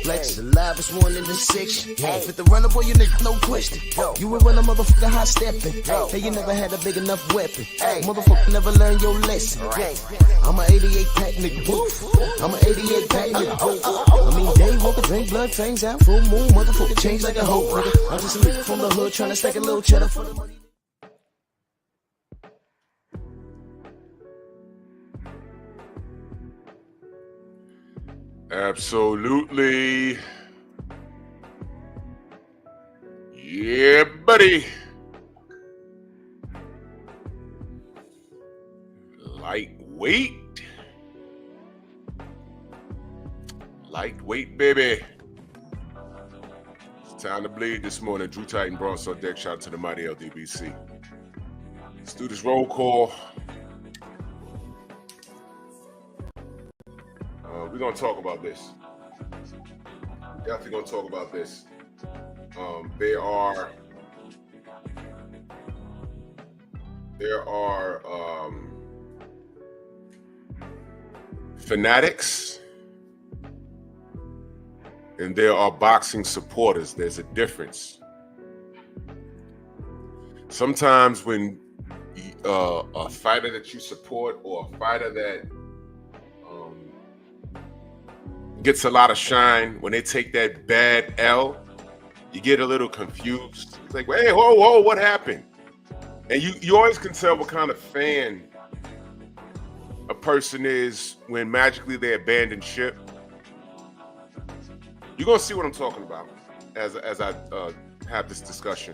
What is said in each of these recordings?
Flex, alive is one in the section. Fit the runner, boy, you nigga, no question. You were running, motherfucker, high stepping. Hey, you never had a big enough weapon. Motherfucker, never learned your lesson. I'm a 88 pack nigga, I'm a 88 pack nigga. I mean, day walker, drink blood, fangs out, full moon, motherfucker, change like a hoe, nigga. I'm just a nigga from the hood, trying to stack a little cheddar for the money. Absolutely. Yeah, buddy. Lightweight. Lightweight, baby. It's time to bleed this morning. Drew Titan, Bronx on deck. Shout out to the mighty LDBC. Let's do this roll call. We're going to talk about this. Definitely going to talk about this. There are fanatics and there are boxing supporters. There's a difference. Sometimes when a fighter that you support or a fighter that gets a lot of shine, when they take that bad L, you get a little confused. It's like, hey, whoa, what happened? And you always can tell what kind of fan a person is when magically they abandon ship. You're gonna see what I'm talking about as I have this discussion.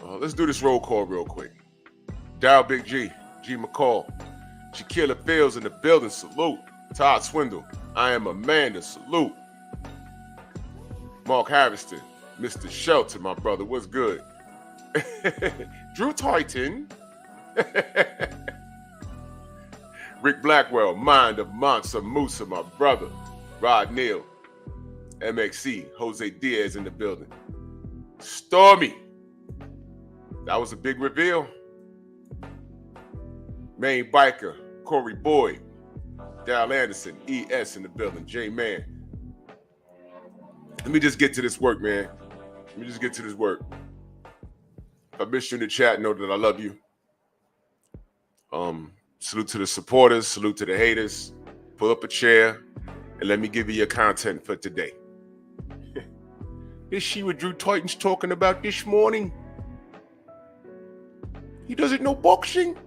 Let's do this roll call real quick. Dow Big G McCall, Shaquilla Fields in the building, salute. Todd Swindle, I am Amanda, salute. Mark Harrison, Mr. Shelton, my brother, what's good? Drew Titan. Rick Blackwell, Mind of Mansa Musa, my brother. Rod Neal, MXC, Jose Diaz in the building. Stormy, that was a big reveal. Main Biker, Corey Boyd. Dal Anderson, ES in the building, J-Man. Let me just get to this work, man. If I missed you in the chat, know that I love you. Salute to the supporters, salute to the haters. Pull up a chair and let me give you your content for today. Is she what Drew Titan's talking about this morning? He doesn't know boxing?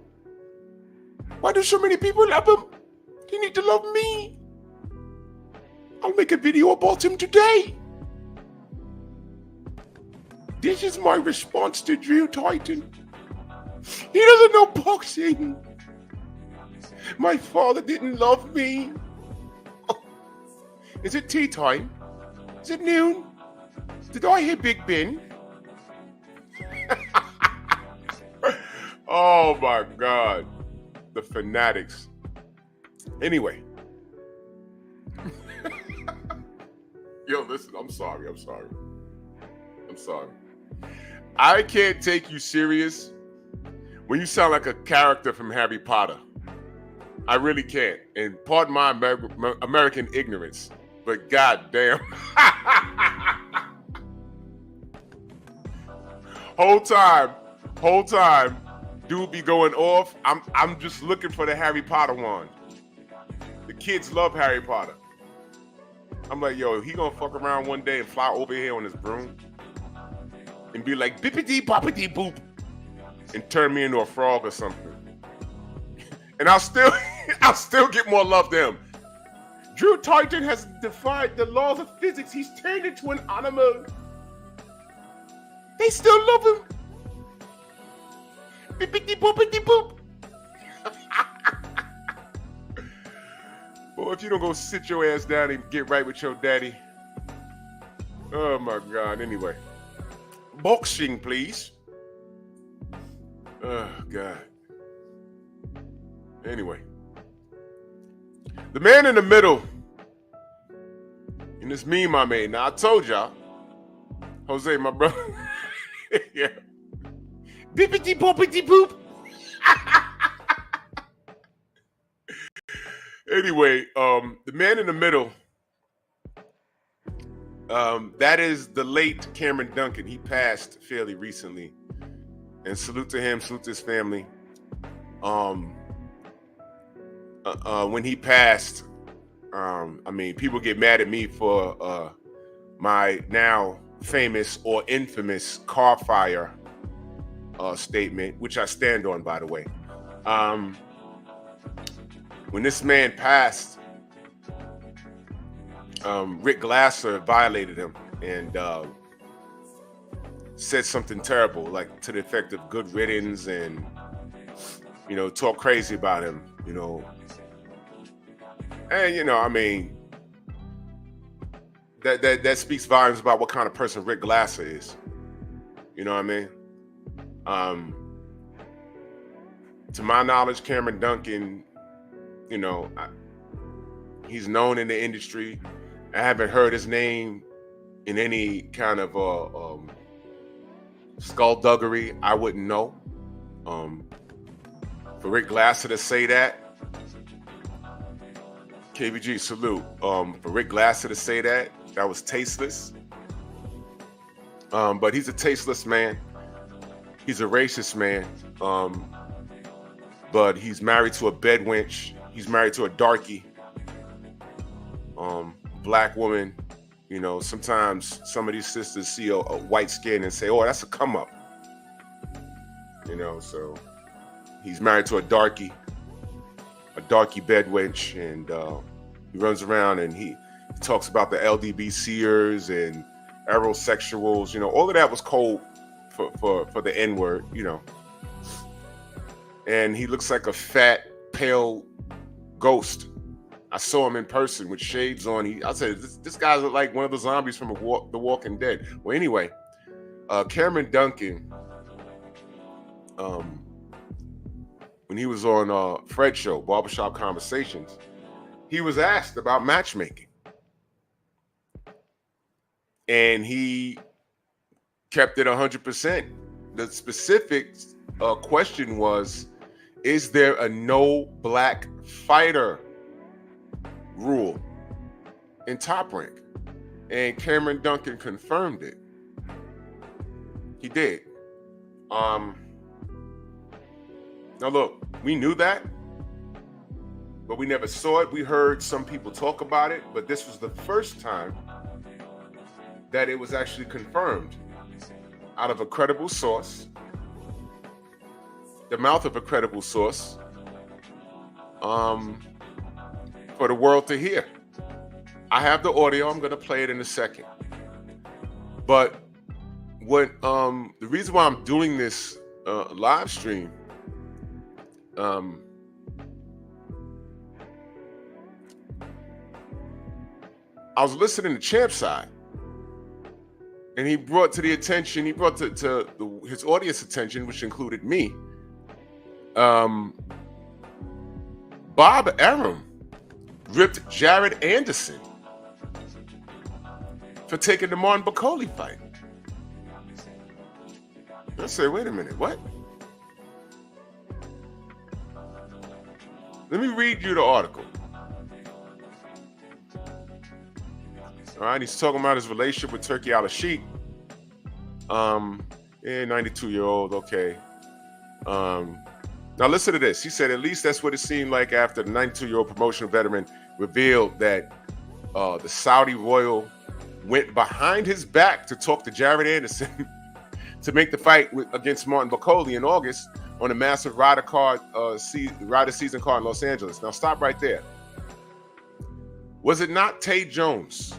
Why do so many people love him? They need to love me. I'll make a video about him today. This is my response to Drew Titan. He doesn't know boxing. My father didn't love me. Oh. Is it tea time? Is it noon? Did I hear Big Ben? Oh my God. The fanatics. Anyway. Yo, listen, I'm sorry. I can't take you serious when you sound like a character from Harry Potter. I really can't. And pardon my American ignorance, but goddamn. Whole time, dude be going off. I'm just looking for the Harry Potter wand. The kids love Harry Potter. I'm like, yo, he gonna fuck around one day and fly over here on his broom and be like, bippity boppity boop, and turn me into a frog or something. And I'll still get more love than him. Drew Titan has defied the laws of physics. He's turned into an animal. They still love him. Bippity boopity boop. Boy, if you don't go sit your ass down and get right with your daddy. Oh my God. Anyway. Boxing, please. Oh God. Anyway. The man in the middle. And it's me, my man. Now I told y'all. Jose, my brother. Yeah. Bippity boopity boop. Anyway, the man in the middle, that is the late Cameron Duncan. He passed fairly recently. And salute to him, salute to his family. When he passed, I mean, people get mad at me for my now famous or infamous car fire statement, which I stand on, by the way. When this man passed, Rick Glasser violated him and said something terrible, like to the effect of good riddance, and talk crazy about him, and I mean, that speaks volumes about what kind of person Rick Glasser is. You know what I mean? To my knowledge, Cameron Duncan, he's known in the industry. I haven't heard his name in any kind of skullduggery. I wouldn't know. For Rick Glasser to say that, KBG, salute. For Rick Glasser to say that was tasteless. But he's a tasteless man. He's a racist man. But he's married to a bedwench. He's married to a darky. Black woman. Sometimes some of these sisters see a white skin and say, oh, that's a come up. So he's married to a darky bedwench, and he runs around and he talks about the LDBCers and aerosexuals. All of that was cold for the N-word, And he looks like a fat, pale ghost. I saw him in person with shades on. I said, this guy's like one of the zombies from The Walking Dead. Well, anyway, Cameron Duncan, when he was on Fred's show, Barbershop Conversations, he was asked about matchmaking. And he kept it 100%. The specific question was, is there a no black fighter rule in Top Rank? And Cameron Duncan confirmed it. He did. Now look, we knew that, but we never saw it. We heard some people talk about it, but this was the first time that it was actually confirmed out of a credible source, the mouth of a credible source, for the world to hear. I have the audio. I'm going to play it in a second. But what the reason why I'm doing this live stream, I was listening to Champ's side, and he brought to his audience attention, which included me, Bob Arum ripped Jared Anderson for taking the Martin Bacoli fight. I said, wait a minute, what? Let me read you the article. All right, he's talking about his relationship with Turkey Al-Sheikh. 92-year-old, okay. Now listen to this. He said, at least that's what it seemed like after the 92-year-old promotional veteran revealed that the Saudi royal went behind his back to talk to Jared Anderson to make the fight against Martin Bacoli in August on a massive rider season card in Los Angeles. Now stop right there. Was it not Tay Jones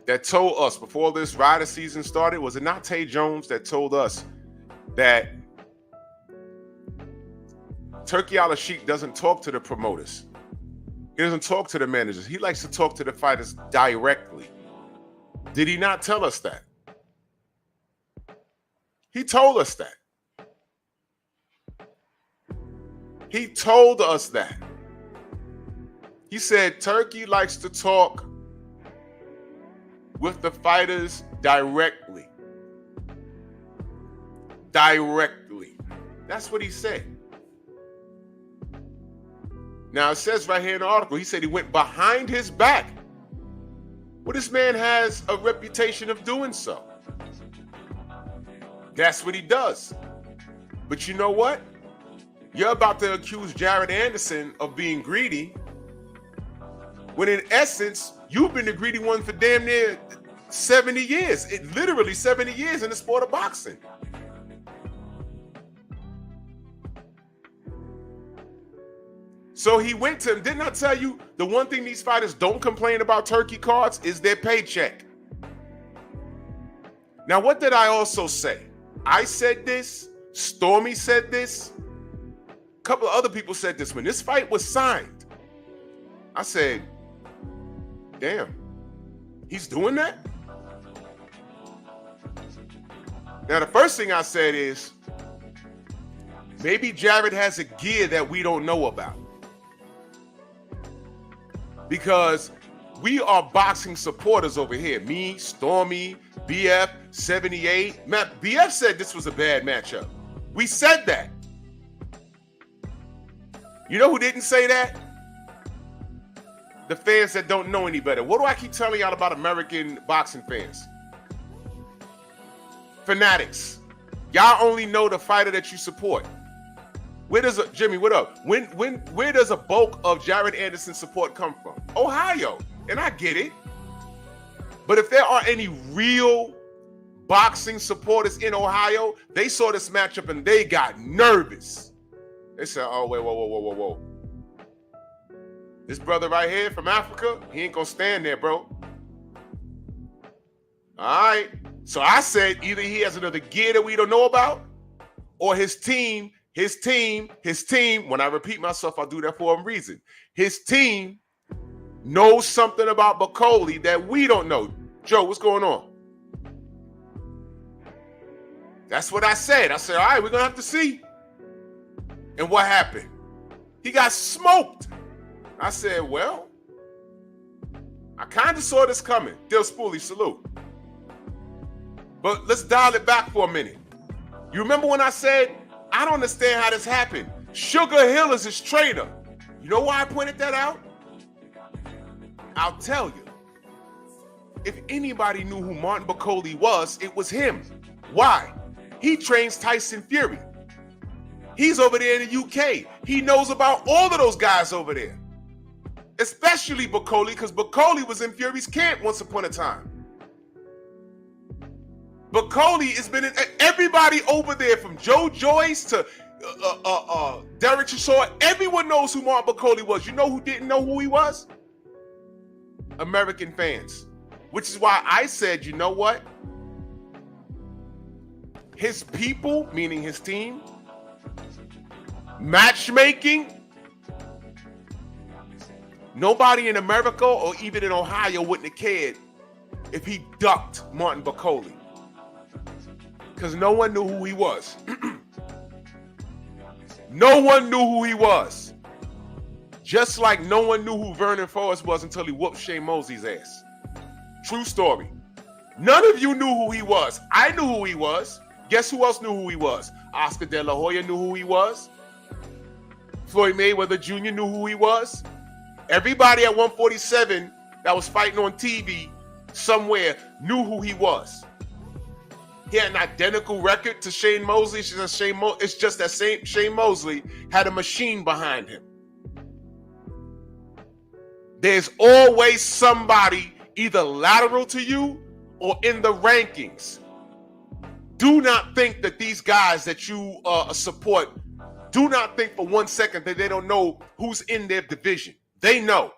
that told us before this rider season started? Was it not Tay Jones that told us that Turkey Al-Sheikh doesn't talk to the promoters? He doesn't talk to the managers. He likes to talk to the fighters directly. Did he not tell us that? He told us that. He told us that. He said Turkey likes to talk with the fighters directly. Directly. That's what he said. Now, it says right here in the article, he said he went behind his back. Well, this man has a reputation of doing so. That's what he does. But you know what? You're about to accuse Jared Anderson of being greedy, when in essence, you've been the greedy one for damn near 70 years. Literally 70 years in the sport of boxing. So he went to him. Didn't I tell you the one thing these fighters don't complain about Turkey cards is their paycheck? Now, what did I also say? I said this. Stormy said this. A couple of other people said this. When this fight was signed, I said, damn, he's doing that? Now, the first thing I said is, maybe Jared has a gear that we don't know about. Because we are boxing supporters over here. Me, Stormy, BF, 78. BF said this was a bad matchup. We said that. You know who didn't say that? The fans that don't know any better. What do I keep telling y'all about American boxing fans? Fanatics. Y'all only know the fighter that you support. Where does Jimmy, what up? Where does a bulk of Jared Anderson's support come from? Ohio. And I get it. But if there are any real boxing supporters in Ohio, they saw this matchup and they got nervous. They said, oh, wait, whoa. This brother right here from Africa, he ain't gonna stand there, bro. All right. So I said either he has another gear that we don't know about, or his team, when I repeat myself, I'll do that for a reason. His team knows something about Bacoli that we don't know. Joe, what's going on? That's what I said. I said, all right, we're going to have to see. And what happened? He got smoked. I said, well, I kind of saw this coming. Dill Spoolie, salute. But let's dial it back for a minute. You remember when I said, I don't understand how this happened. Sugar Hill is his trainer. You know why I pointed that out? I'll tell you. If anybody knew who Martin Bacoli was, it was him. Why? He trains Tyson Fury. He's over there in the UK. He knows about all of those guys over there. Especially Bacoli, because Bacoli was in Fury's camp once upon a time. Bacoli has been in everybody over there, from Joe Joyce to Derek Chisora. Everyone knows who Martin Bacoli was. You know who didn't know who he was? American fans. Which is why I said, you know what? His people, meaning his team, matchmaking, nobody in America or even in Ohio wouldn't have cared if he ducked Martin Bacoli. Because no one knew who he was. No one knew who he was. Just like no one knew who Vernon Forrest was until he whooped Shane Mosley's ass. True story. None of you knew who he was. I knew who he was. Guess who else knew who he was? Oscar De La Hoya knew who he was. Floyd Mayweather Jr. knew who he was. Everybody at 147 that was fighting on TV somewhere knew who he was. He had an identical record to Shane Mosley. It's just that Shane Mosley had a machine behind him. There's always somebody either lateral to you or in the rankings. Do not think that these guys that you support, do not think for 1 second that they don't know who's in their division. They know.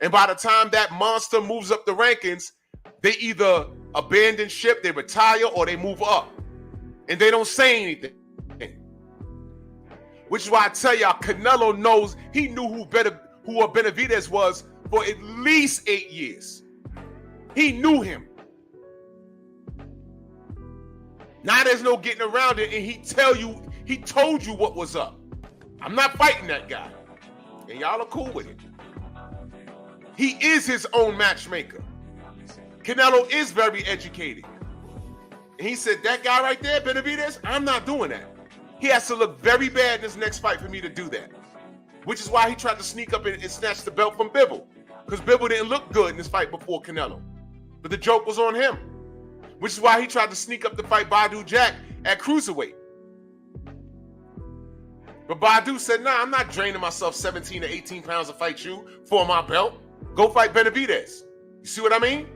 And by the time that monster moves up the rankings, they either abandon ship, they retire, or they move up. And they don't say anything. Which is why I tell y'all, Canelo knows, he knew who who Benavidez was for at least 8 years. He knew him. Now there's no getting around it, and he told you what was up. I'm not fighting that guy. And y'all are cool with it. He is his own matchmaker. Canelo is very educated. And he said, that guy right there, Benavidez, I'm not doing that. He has to look very bad in his next fight for me to do that. Which is why he tried to sneak up and snatch the belt from Bivol. Because Bivol didn't look good in this fight before Canelo. But the joke was on him. Which is why he tried to sneak up to fight Badu Jack at cruiserweight. But Badu said, nah, I'm not draining myself 17 to 18 pounds to fight you for my belt. Go fight Benavidez. You see what I mean?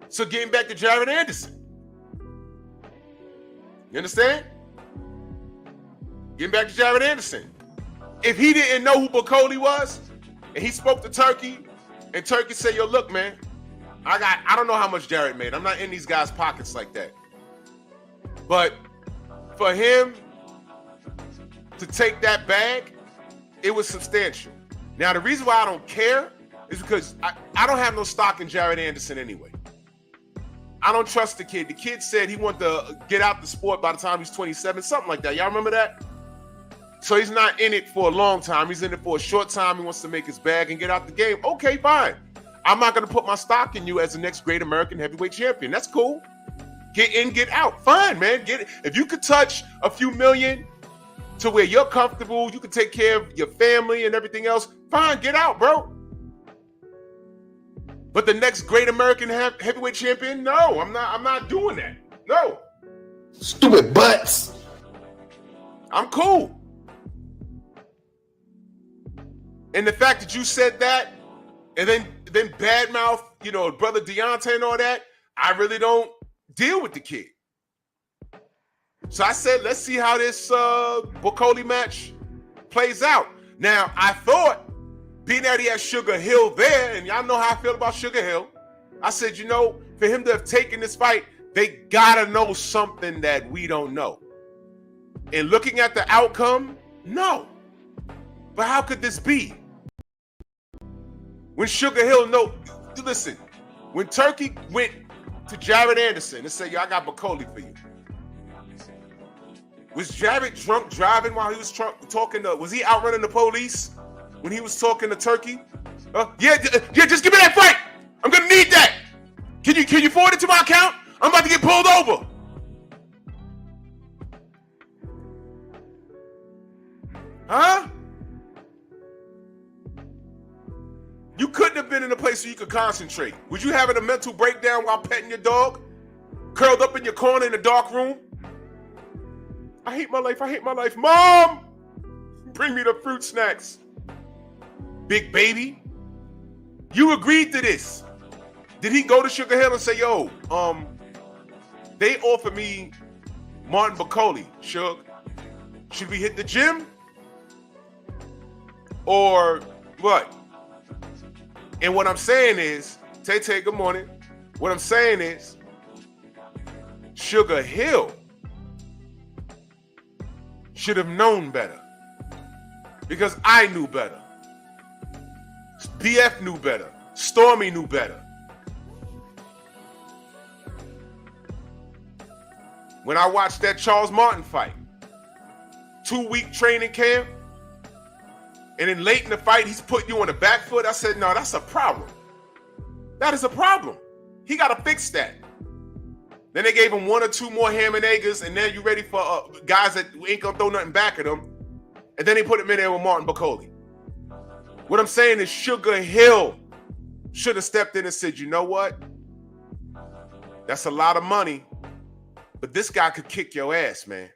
So getting back to Jared Anderson. You understand? Getting back to Jared Anderson. If he didn't know who Bacoli was, and he spoke to Turkey, and Turkey said, yo, look, man, I don't know how much Jared made. I'm not in these guys' pockets like that. But for him to take that bag, it was substantial. Now, the reason why I don't care is because I don't have no stock in Jared Anderson anyway. I don't trust the kid. The kid said he wanted to get out the sport by the time he's 27, something like that. Y'all remember that? So he's not in it for a long time. He's in it for a short time. He wants to make his bag and get out the game. Okay, fine. I'm not going to put my stock in you as the next great American heavyweight champion. That's cool. Get in, get out. Fine, man. Get it. If you could touch a few million to where you're comfortable, you can take care of your family and everything else, fine, get out, bro. But the next great American heavyweight champion, no, I'm not doing that. No. Stupid butts. I'm cool. And the fact that you said that, and then badmouth, brother Deontay and all that, I really don't deal with the kid. So I said, let's see how this Bacoli match plays out. Now, I thought, being that he had Sugar Hill there, and y'all know how I feel about Sugar Hill, I said, for him to have taken this fight, they gotta know something that we don't know. And looking at the outcome, no. But how could this be? When Sugar Hill, listen, when Turkey went to Jared Anderson and said, yo, I got Bacoli for you. Was Jared drunk driving while he was talking to, was he outrunning the police when he was talking to Turkey? Yeah, just give me that fight. I'm gonna need that. Can you forward it to my account? I'm about to get pulled over. Huh? You couldn't have been in a place where you could concentrate. Was you having a mental breakdown while petting your dog? Curled up in your corner in the dark room? I hate my life. I hate my life. Mom, bring me the fruit snacks. Big baby, you agreed to this. Did he go to Sugar Hill and say, yo, they offered me Martin Bacoli, Suge. Should we hit the gym? Or what? And what I'm saying is, Tay, good morning. What I'm saying is, Sugar Hill should have known better. Because I knew better. BF knew better. Stormy knew better. When I watched that Charles Martin fight, 2-week training camp, and then late in the fight, he's putting you on the back foot. I said, no, that's a problem. That is a problem. He got to fix that. Then they gave him 1 or 2 more ham and eggers, and then you ready for guys that ain't going to throw nothing back at him. And then they put him in there with Martin Bacoli. What I'm saying is Sugar Hill should have stepped in and said, you know what? That's a lot of money, but this guy could kick your ass, man.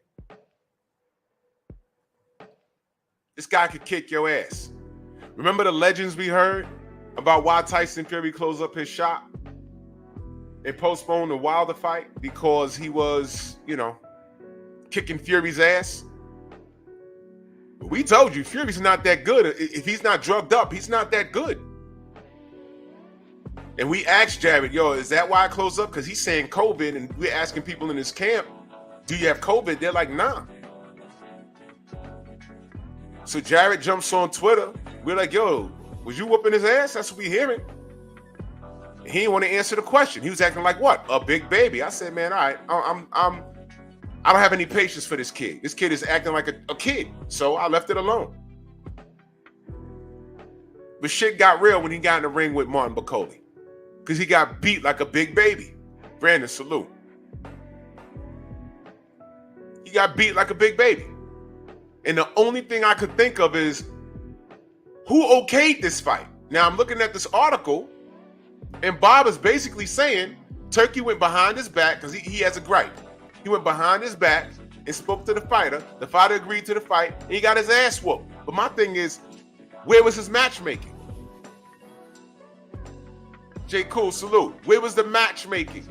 This guy could kick your ass. Remember the legends we heard about why Tyson Fury closed up his shop and postponed the Wilder fight? Because he was, kicking Fury's ass. We told you, Fury's not that good. If he's not drugged up, he's not that good. And we asked Jared, yo, is that why I closed up? Because he's saying COVID, and we're asking people in his camp, do you have COVID? They're like, nah. So Jared jumps on Twitter We're like, yo, was you whooping his ass? That's what we hearing. He didn't want to answer the question. He was acting like what? A big baby. I said, man, all right, I don't have any patience for this kid. This kid is acting like a kid. So I left it alone. But shit got real when he got in the ring with Martin Bacoli. Because he got beat like a big baby. Brandon, salute. He got beat like a big baby. And the only thing I could think of is, who okayed this fight? Now I'm looking at this article, and Bob is basically saying Turkey went behind his back, because he has a gripe. He went behind his back and spoke to the fighter. The fighter agreed to the fight, and he got his ass whooped. But my thing is, where was his matchmaking? J. Cool, salute. Where was the matchmaking?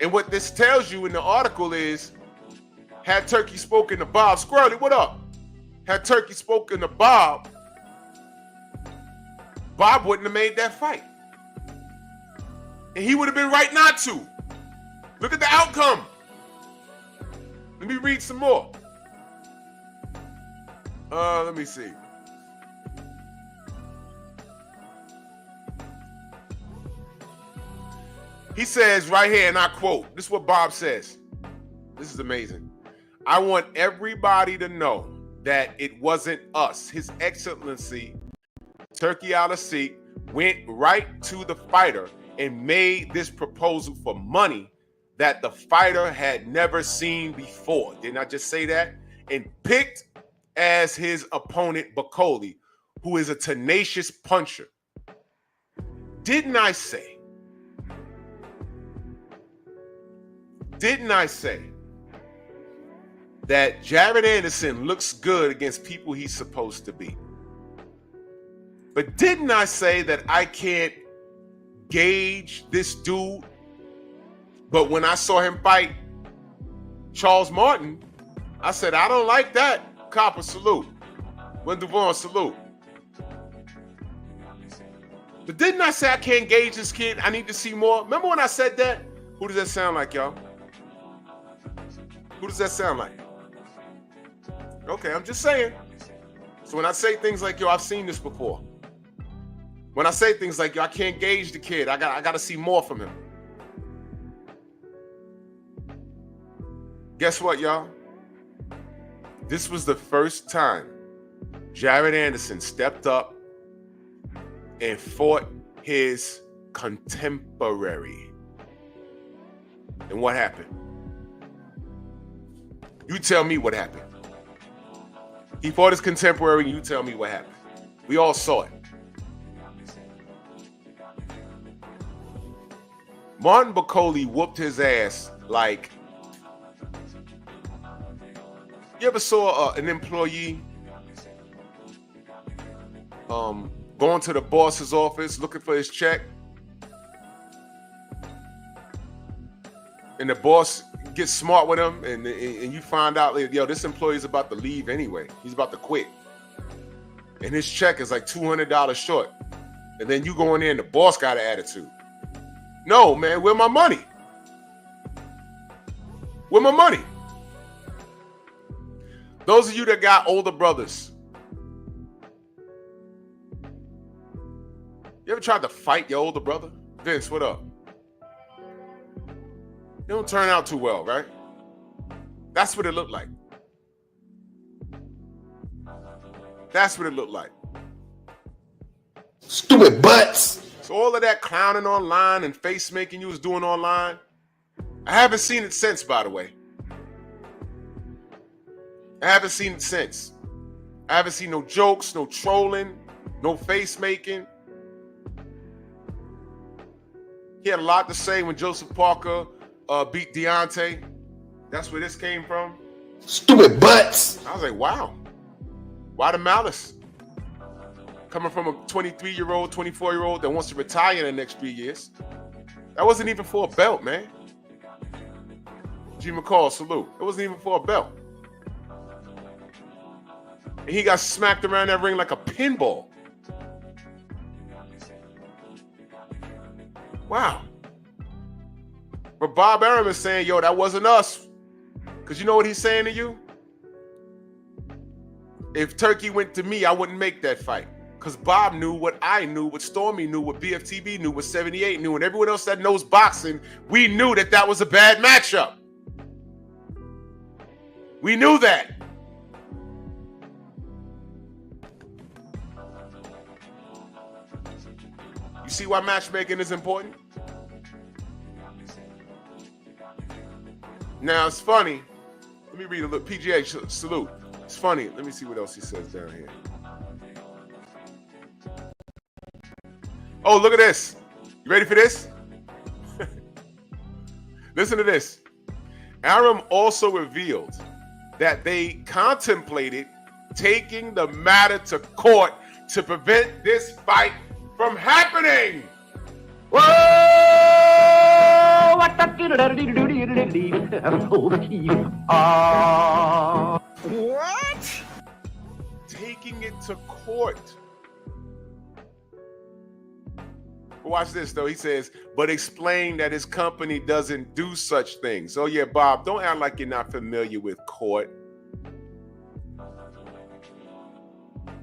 And what this tells you in the article is, had Turkey spoken to Bob, Squirrely, what up? Had Turkey spoken to Bob, Bob wouldn't have made that fight. And he would have been right not to. Look at the outcome. Let me read some more. Let me see. He says right here, and I quote, this is what Bob says. This is amazing. I want everybody to know that it wasn't us. His Excellency, Turkey Al-Asik, went right to the fighter and made this proposal for money that the fighter had never seen before. Didn't I just say that? And picked as his opponent Bacoli, who is a tenacious puncher. Didn't I say that Jared Anderson looks good against people he's supposed to be? But didn't I say that I can't gauge this dude? But when I saw him fight Charles Martin, I said, I don't like that. Copper, salute. Wendell Vaughn, salute. But didn't I say I can't gauge this kid? I need to see more. Remember when I said that? Who does that sound like, y'all? Who does that sound like? Okay, I'm just saying. So when I say things like, yo, I've seen this before. When I say things like, yo, I can't gauge the kid. I got to see more from him. Guess what, y'all? This was the first time Jared Anderson stepped up and fought his contemporary. And what happened? You tell me what happened. He fought his contemporary, and you tell me what happened. We all saw it. Martin Bacoli whooped his ass like... You ever saw an employee going to the boss's office looking for his check? And the boss gets smart with him, and you find out, yo, this employee is about to leave anyway. He's about to quit. And his check is like $200 short. And then you go in there and the boss got an attitude. No, man, where my money? Where my money? Those of you that got older brothers, you ever tried to fight your older brother? Vince, what up? It don't turn out too well, right? That's what it looked like. That's what it looked like. Stupid butts. So all of that clowning online and face making you was doing online, I haven't seen it since, by the way. I haven't seen it since. I haven't seen no jokes, no trolling, no face making. He had a lot to say when Joseph Parker beat Deontay. That's where this came from. Stupid butts. I was like, wow. Why the malice? Coming from a 23-year-old, 24-year-old that wants to retire in the next 3 years. That wasn't even for a belt, man. G. McCall, salute. It wasn't even for a belt. And he got smacked around that ring like a pinball. Wow. But Bob Arum is saying, yo, that wasn't us. Because you know what he's saying to you? If Turkey went to me, I wouldn't make that fight. Because Bob knew what I knew, what Stormy knew, what BFTB knew, what 78 knew, and everyone else that knows boxing, we knew that that was a bad matchup. We knew that. You see why matchmaking is important? Now, it's funny. Let me read a little. PGA, salute. It's funny. Let me see what else he says down here. Oh, look at this. You ready for this? Listen to this. Arum also revealed that they contemplated taking the matter to court to prevent this fight from happening. Whoa! What? Taking it to court. Watch this, though. He says, but explain that his company doesn't do such things. Oh, yeah, Bob, don't act like you're not familiar with court.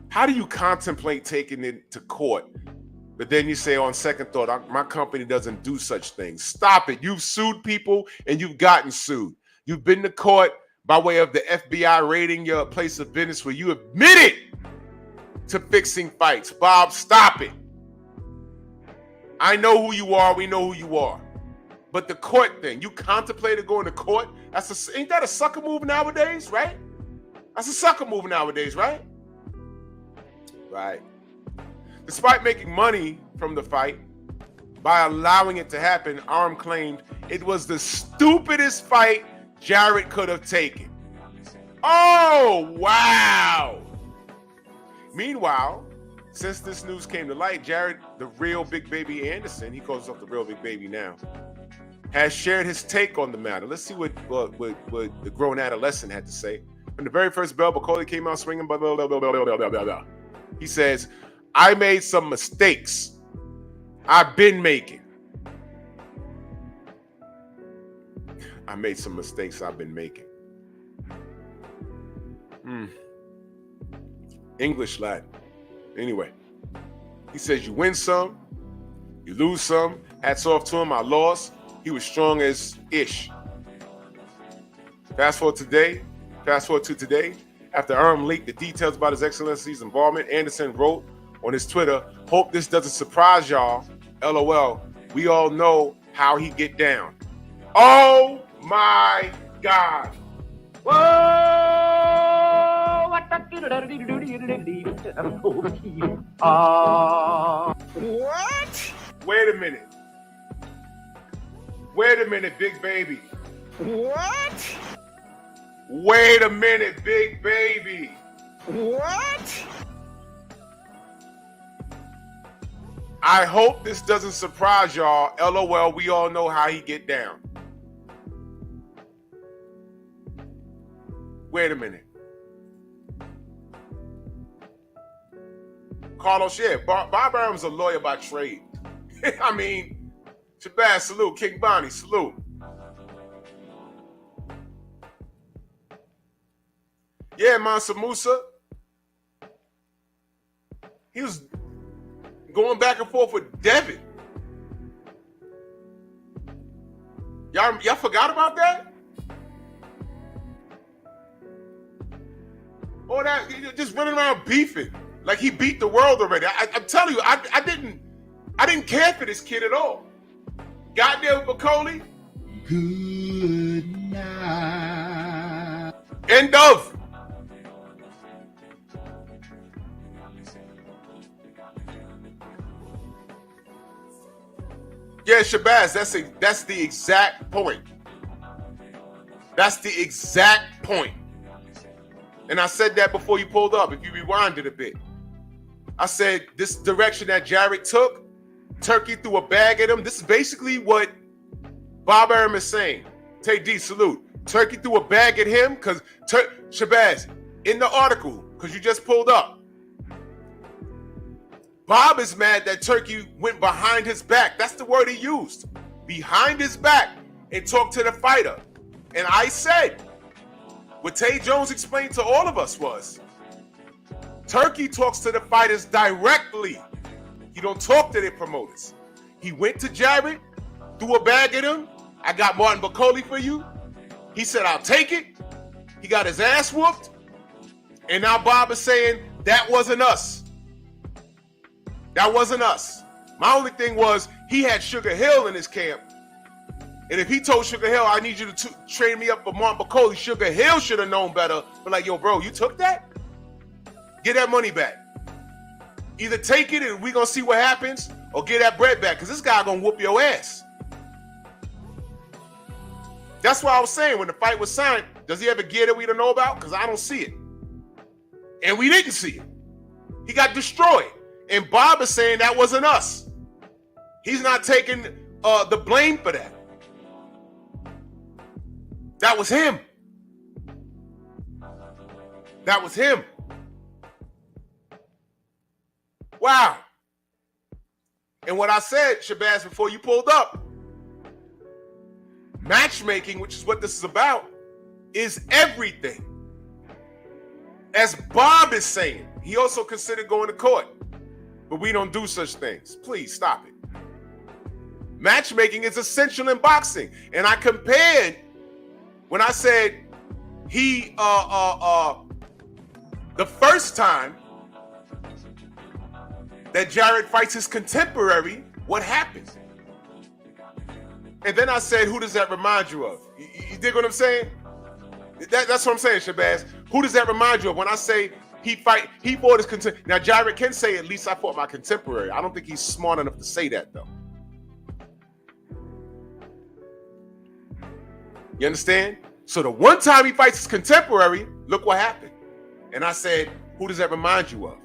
How do you contemplate taking it to court? But then you say, on second thought, my company doesn't do such things. Stop it. You've sued people and you've gotten sued. You've been to court by way of the FBI raiding your place of business where you admitted to fixing fights. Bob, stop it. I know who you are. We know who you are. But the court thing, you contemplated going to court? Ain't that a sucker move nowadays, right? That's a sucker move nowadays, right? Right. Despite making money from the fight, by allowing it to happen, Arum claimed it was the stupidest fight Jarrett could have taken. Oh, wow. Meanwhile, since this news came to light, Jarrett, the real Big Baby Anderson, he calls himself the real Big Baby now, has shared his take on the matter. Let's see what the grown adolescent had to say. From the very first bell, Bacauley came out swinging, blah, blah, blah, blah, blah, blah, blah, blah. He says, I made some mistakes I've been making. I made some mistakes I've been making. English, lad. Anyway, he says you win some, you lose some. Hats off to him. I lost. He was strong as ish. Fast forward to today. After Arum leaked the details about His Excellency's involvement, Anderson wrote on his Twitter, hope this doesn't surprise y'all. LOL. We all know how he get down. Oh my God. Whoa! What? Wait a minute, Big Baby. What? Wait a minute, Big Baby. What? I hope this doesn't surprise y'all. LOL, we all know how he get down. Wait a minute. Carlos, yeah, Bob Arum's a lawyer by trade. I mean, Shabazz, salute. King Bonnie, salute. Yeah, Mansa Musa. He was going back and forth with Devin. Y'all forgot about that? All that, just running around beefing like he beat the world already. I'm telling you, I didn't care for this kid at all. Got there with Bacauley. Good night. End of. Yeah, Shabazz, that's the exact point. That's the exact point. And I said that before you pulled up, if you rewind it a bit. I said this direction that Jarrett took, Turkey threw a bag at him. This is basically what Bob Arum is saying. Tay D, salute. Turkey threw a bag at him because Shabazz, in the article, because you just pulled up, Bob is mad that Turkey went behind his back. That's the word he used. Behind his back and talked to the fighter. And I said, what Tay Jones explained to all of us was, Turkey talks to the fighters directly. He don't talk to their promoters. He went to Jarrett, threw a bag at him. I got Martin Bacoli for you. He said, I'll take it. He got his ass whooped. And now Bob is saying, that wasn't us. That wasn't us. My only thing was, he had Sugar Hill in his camp. And if he told Sugar Hill, I need you to train me up for Martin Bacoli, Sugar Hill should have known better. But like, yo, bro, you took that? Get that money back. Either take it and we're going to see what happens, or get that bread back, because this guy going to whoop your ass. That's why I was saying, when the fight was signed, does he have a gear that we don't know about? Because I don't see it. And we didn't see it. He got destroyed. And Bob is saying that wasn't us. He's not taking the blame for that. That was him. That was him. Wow. And what I said, Shabazz, before you pulled up, matchmaking, which is what this is about, is everything. As Bob is saying, he also considered going to court. But we don't do such things. Please stop it. Matchmaking is essential in boxing. And I compared, when I said he, the first time that Jarrett fights his contemporary, what happens? And then I said, who does that remind you of? You dig what I'm saying? That's what I'm saying, Shabazz. Who does that remind you of? When I say he fought his contemporary. Now, Jarrett can say, at least I fought my contemporary. I don't think he's smart enough to say that, though. You understand? So the one time he fights his contemporary, look what happened. And I said, who does that remind you of?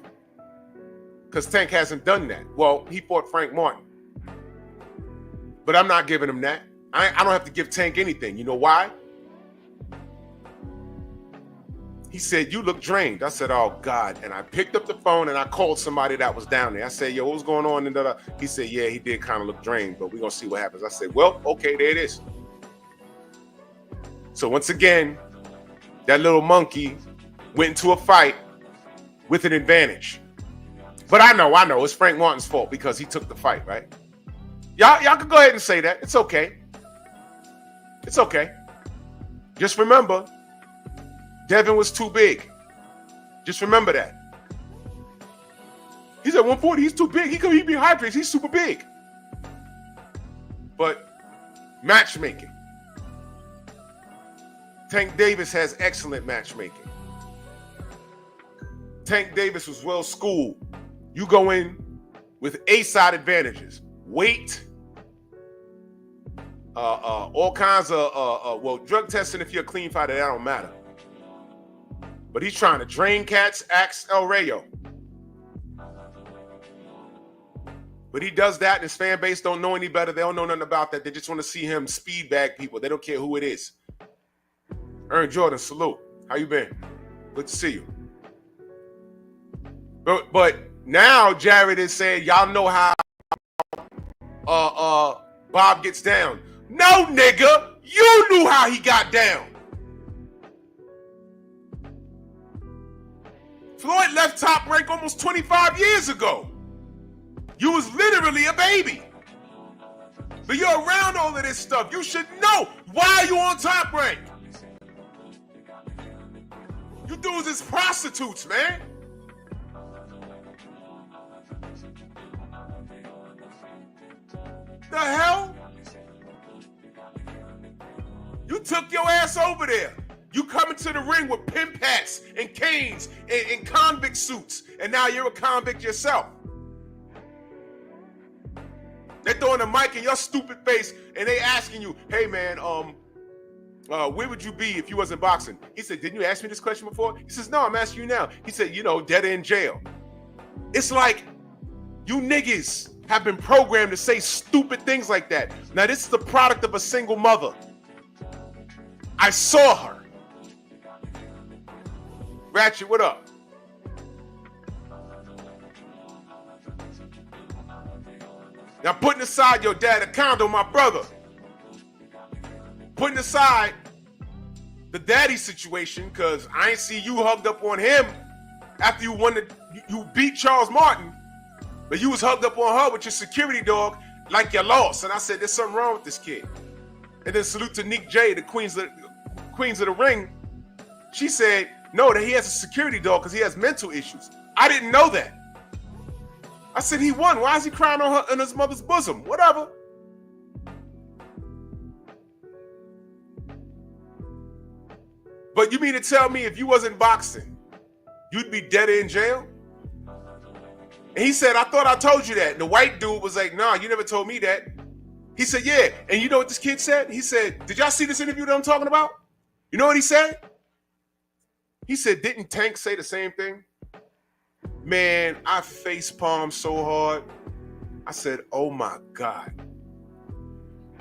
Because Tank hasn't done that. Well, he fought Frank Martin. But I'm not giving him that. I don't have to give Tank anything. You know why? He said, you look drained. I said, oh, God. And I picked up the phone and I called somebody that was down there. I said, yo, what's going on? And he said, yeah, he did kind of look drained, but we're going to see what happens. I said, well, okay, there it is. So once again, that little monkey went into a fight with an advantage. But I know, it's Frank Martin's fault because he took the fight, right? Y'all can go ahead and say that. It's okay. It's okay. Just remember, Devin was too big. Just remember that. He's at 140. He's too big. He be hydrated. He's super big. But matchmaking. Tank Davis has excellent matchmaking. Tank Davis was well schooled. You go in with A-side advantages. Weight. All kinds of, drug testing if you're a clean fighter, that don't matter. But he's trying to drain cats, axe El Rayo. But he does that, and his fan base don't know any better. They don't know nothing about that. They just want to see him speed bag people. They don't care who it is. Aaron Jordan, salute. How you been? Good to see you. But now Jarrett is saying, y'all know how Bob gets down. No, nigga, you knew how he got down. Floyd left Top Rank almost 25 years ago. You was literally a baby. But you're around all of this stuff. You should know. Why are you on Top Rank? You dudes is prostitutes, man. The hell? You took your ass over there. You come into the ring with pimp hats and canes and convict suits, and now you're a convict yourself. They're throwing a mic in your stupid face, and they asking you, hey, man, where would you be if you wasn't boxing? He said, didn't you ask me this question before? He says, no, I'm asking you now. He said, dead or in jail. It's like you niggas have been programmed to say stupid things like that. Now, this is the product of a single mother. I saw her. Ratchet, what up? Now, putting aside your dad, a condo, my brother. Putting aside the daddy situation, because I ain't see you hugged up on him after you won you beat Charles Martin, but you was hugged up on her with your security dog like you lost. And I said, there's something wrong with this kid. And then salute to Nick J, the Queens of the Ring. She said, no, that he has a security dog because he has mental issues. I didn't know that. I said, he won. Why is he crying on her in his mother's bosom? Whatever. But you mean to tell me if you wasn't boxing, you'd be dead in jail? And he said, I thought I told you that. And the white dude was like, nah, you never told me that. He said, yeah. And you know what this kid said? He said, did y'all see this interview that I'm talking about? You know what he said? He said, didn't Tank say the same thing? Man, I face palmed so hard. I said, oh my God.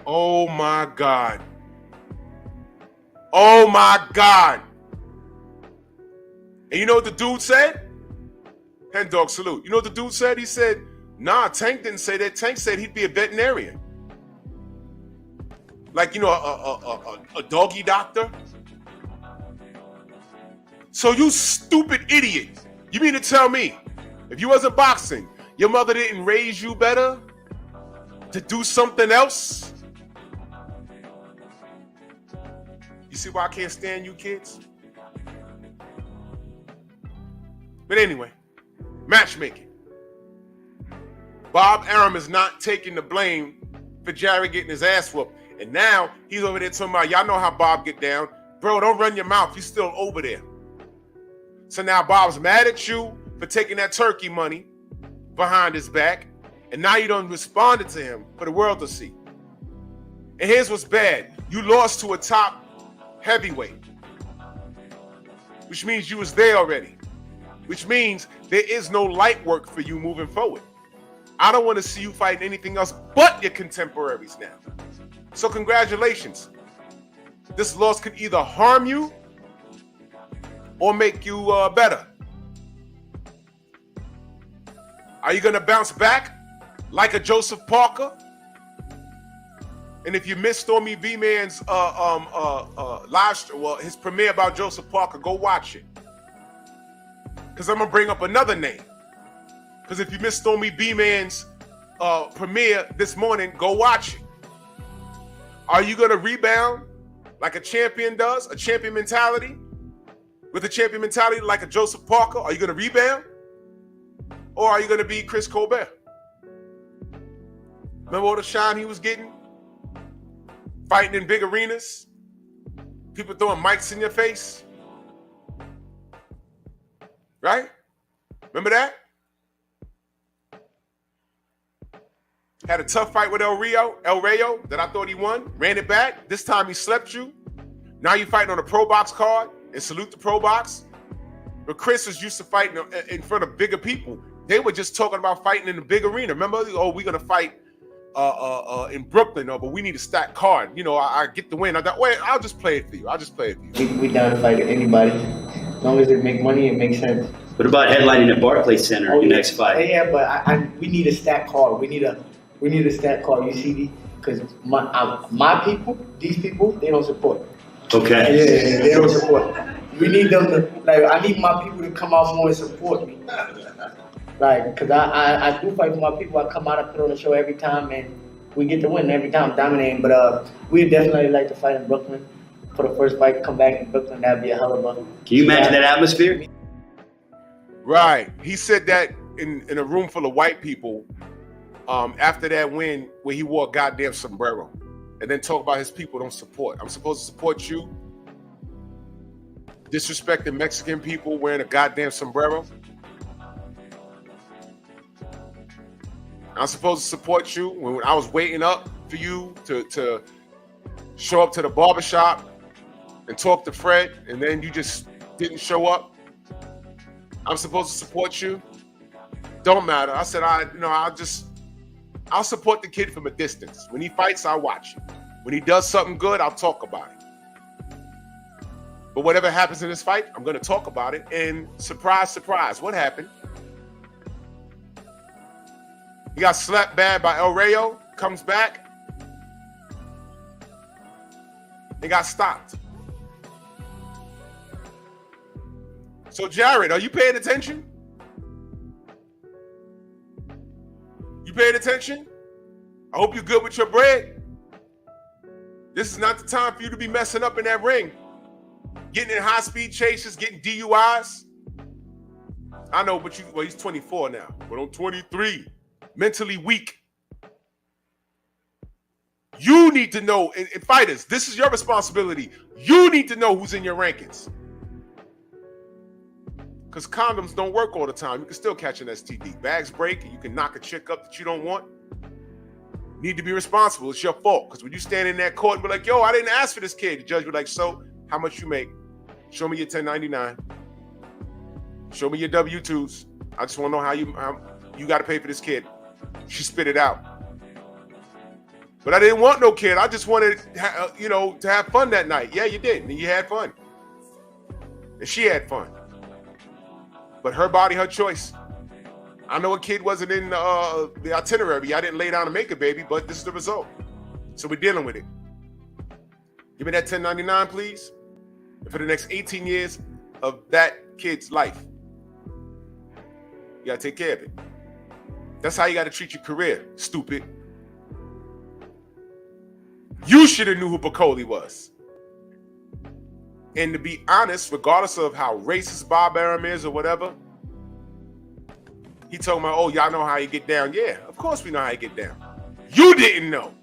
Oh my God. Oh my God. And you know what the dude said? Hen dog salute. You know what the dude said? He said, nah, Tank didn't say that. Tank said he'd be a veterinarian. Like, you know, a doggy doctor. So you stupid idiot. You mean to tell me, if you wasn't boxing, your mother didn't raise you better to do something else? You see why I can't stand you kids? But anyway, matchmaking. Bob Arum is not taking the blame for Jared getting his ass whooped. And now he's over there talking about, y'all know how Bob get down. Bro, don't run your mouth. He's still over there. So now Bob's mad at you for taking that turkey money behind his back. And now you don't respond to him for the world to see. And here's what's bad. You lost to a top heavyweight, which means you was there already, which means there is no light work for you moving forward. I don't want to see you fighting anything else but your contemporaries now. So congratulations. This loss could either harm you or make you better. Are you going to bounce back like a Joseph Parker? And if you missed Stormy V-Man's live stream, well, his premiere about Joseph Parker, go watch it. Because I'm going to bring up another name. Because if you missed Stormy V-Man's premiere this morning, go watch it. Are you going to rebound like a champion does? A champion mentality? With a champion mentality like a Joseph Parker? Are you going to rebound? Or are you going to be Chris Colbert? Remember all the shine he was getting? Fighting in big arenas? People throwing mics in your face? Right? Remember that? Had a tough fight with El Rayo that I thought he won. Ran it back. This time he slept you. Now you're fighting on a pro box card, and salute the pro box. But Chris was used to fighting in front of bigger people. They were just talking about fighting in the big arena. Remember? Oh, we're going to fight in Brooklyn, but we need a stacked card. You know, I get the win. I thought, wait, I'll just play it for you. We down to fight anybody. As long as it make money, it makes sense. What about headlining at Barclays Center your next fight? Yeah, but we need a stacked card. We need a stacked card. You see, because my people, these people, they don't support. Okay. Yeah, they don't support. We need them to, like, I need my people to come out more and support me. Like, because I do fight for my people. I come out and put on the show every time, and we get to win every time, dominating. But we'd definitely like to fight in Brooklyn. For the first fight, come back in Brooklyn, that'd be a hell of a... Can you imagine that atmosphere? Right. He said that in a room full of white people after that win where he wore a goddamn sombrero. And then talk about his people don't support. I'm supposed to support you? Disrespecting Mexican people wearing a goddamn sombrero? I'm supposed to support you when I was waiting up for you to show up to the barbershop and talk to Fred, and then you just didn't show up? I'm supposed to support you? Don't matter. I said, I'll support the kid from a distance. When he fights, I'll watch him. When he does something good, I'll talk about it. But whatever happens in this fight, I'm going to talk about it. And surprise, surprise, what happened? He got slapped bad by El Rayo, comes back, and got stopped. So Jared, are you paying attention? paying attention? I hope you're good with your bread. This is not the time for you to be messing up in that ring. Getting in high-speed chases, getting DUIs. I know, but he's 24 now. But I'm 23. Mentally weak. You need to know, and fighters, this is your responsibility. You need to know who's in your rankings. Because condoms don't work all the time. You can still catch an STD. Bags break and you can knock a chick up that you don't want. Need to be responsible. It's your fault. Because when you stand in that court and be like, yo, I didn't ask for this kid. The judge be like, so, how much you make? Show me your 1099. Show me your W-2s. I just want to know how you got to pay for this kid. She spit it out. But I didn't want no kid. I just wanted, to have fun that night. Yeah, you did. And you had fun. And she had fun. But her body, her choice. I know a kid wasn't in the itinerary. I didn't lay down and make a baby, but this is the result. So we're dealing with it. Give me that 1099, please. And for the next 18 years of that kid's life, you gotta take care of it. That's how you gotta treat your career, stupid. You should have knew who Piccoli was. And to be honest, regardless of how racist Bob Arum is or whatever, he talking about, oh, y'all know how you get down. Yeah, of course we know how you get down. You didn't know.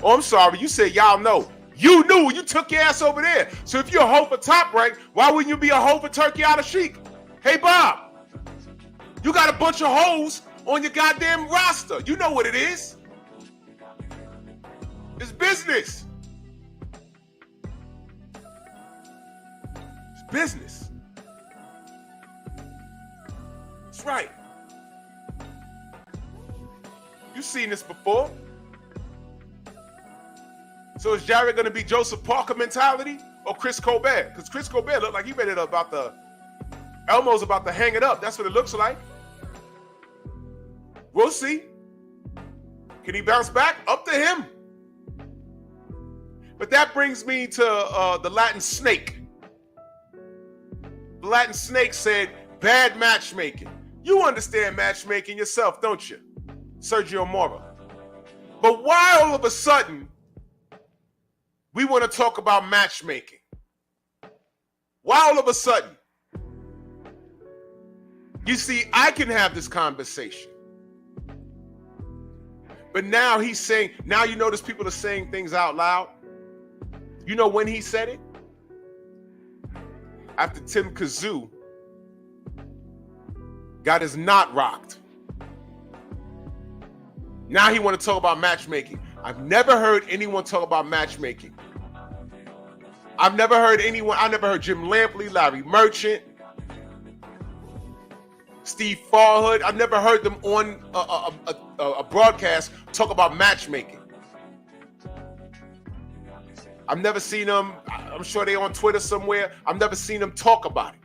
Oh, I'm sorry. You said y'all know. You knew. You took your ass over there. So if you're a hoe for Top Rank, why wouldn't you be a hoe for Turkey Out of Sheik? Hey, Bob, you got a bunch of hoes on your goddamn roster. You know what it is. It's business. It's business. That's right. You've seen this before. So is Jared going to be Joseph Parker mentality or Chris Colbert? Because Chris Colbert looked like he ready to Elmo's about to hang it up. That's what it looks like. We'll see. Can he bounce back? Up to him. But that brings me to the Latin Snake. The Latin Snake said, bad matchmaking. You understand matchmaking yourself, don't you? Sergio Mora. But why all of a sudden we want to talk about matchmaking? Why all of a sudden? You see, I can have this conversation. But now he's saying, now you notice people are saying things out loud. You know when he said it? After Tim Kazoo got his knot rocked. Now he want to talk about matchmaking. I've never heard anyone talk about matchmaking. I've never heard Jim Lampley, Larry Merchant, Steve Farhood. I've never heard them on a broadcast talk about matchmaking. I've never seen them. I'm sure they're on Twitter somewhere. I've never seen them talk about it.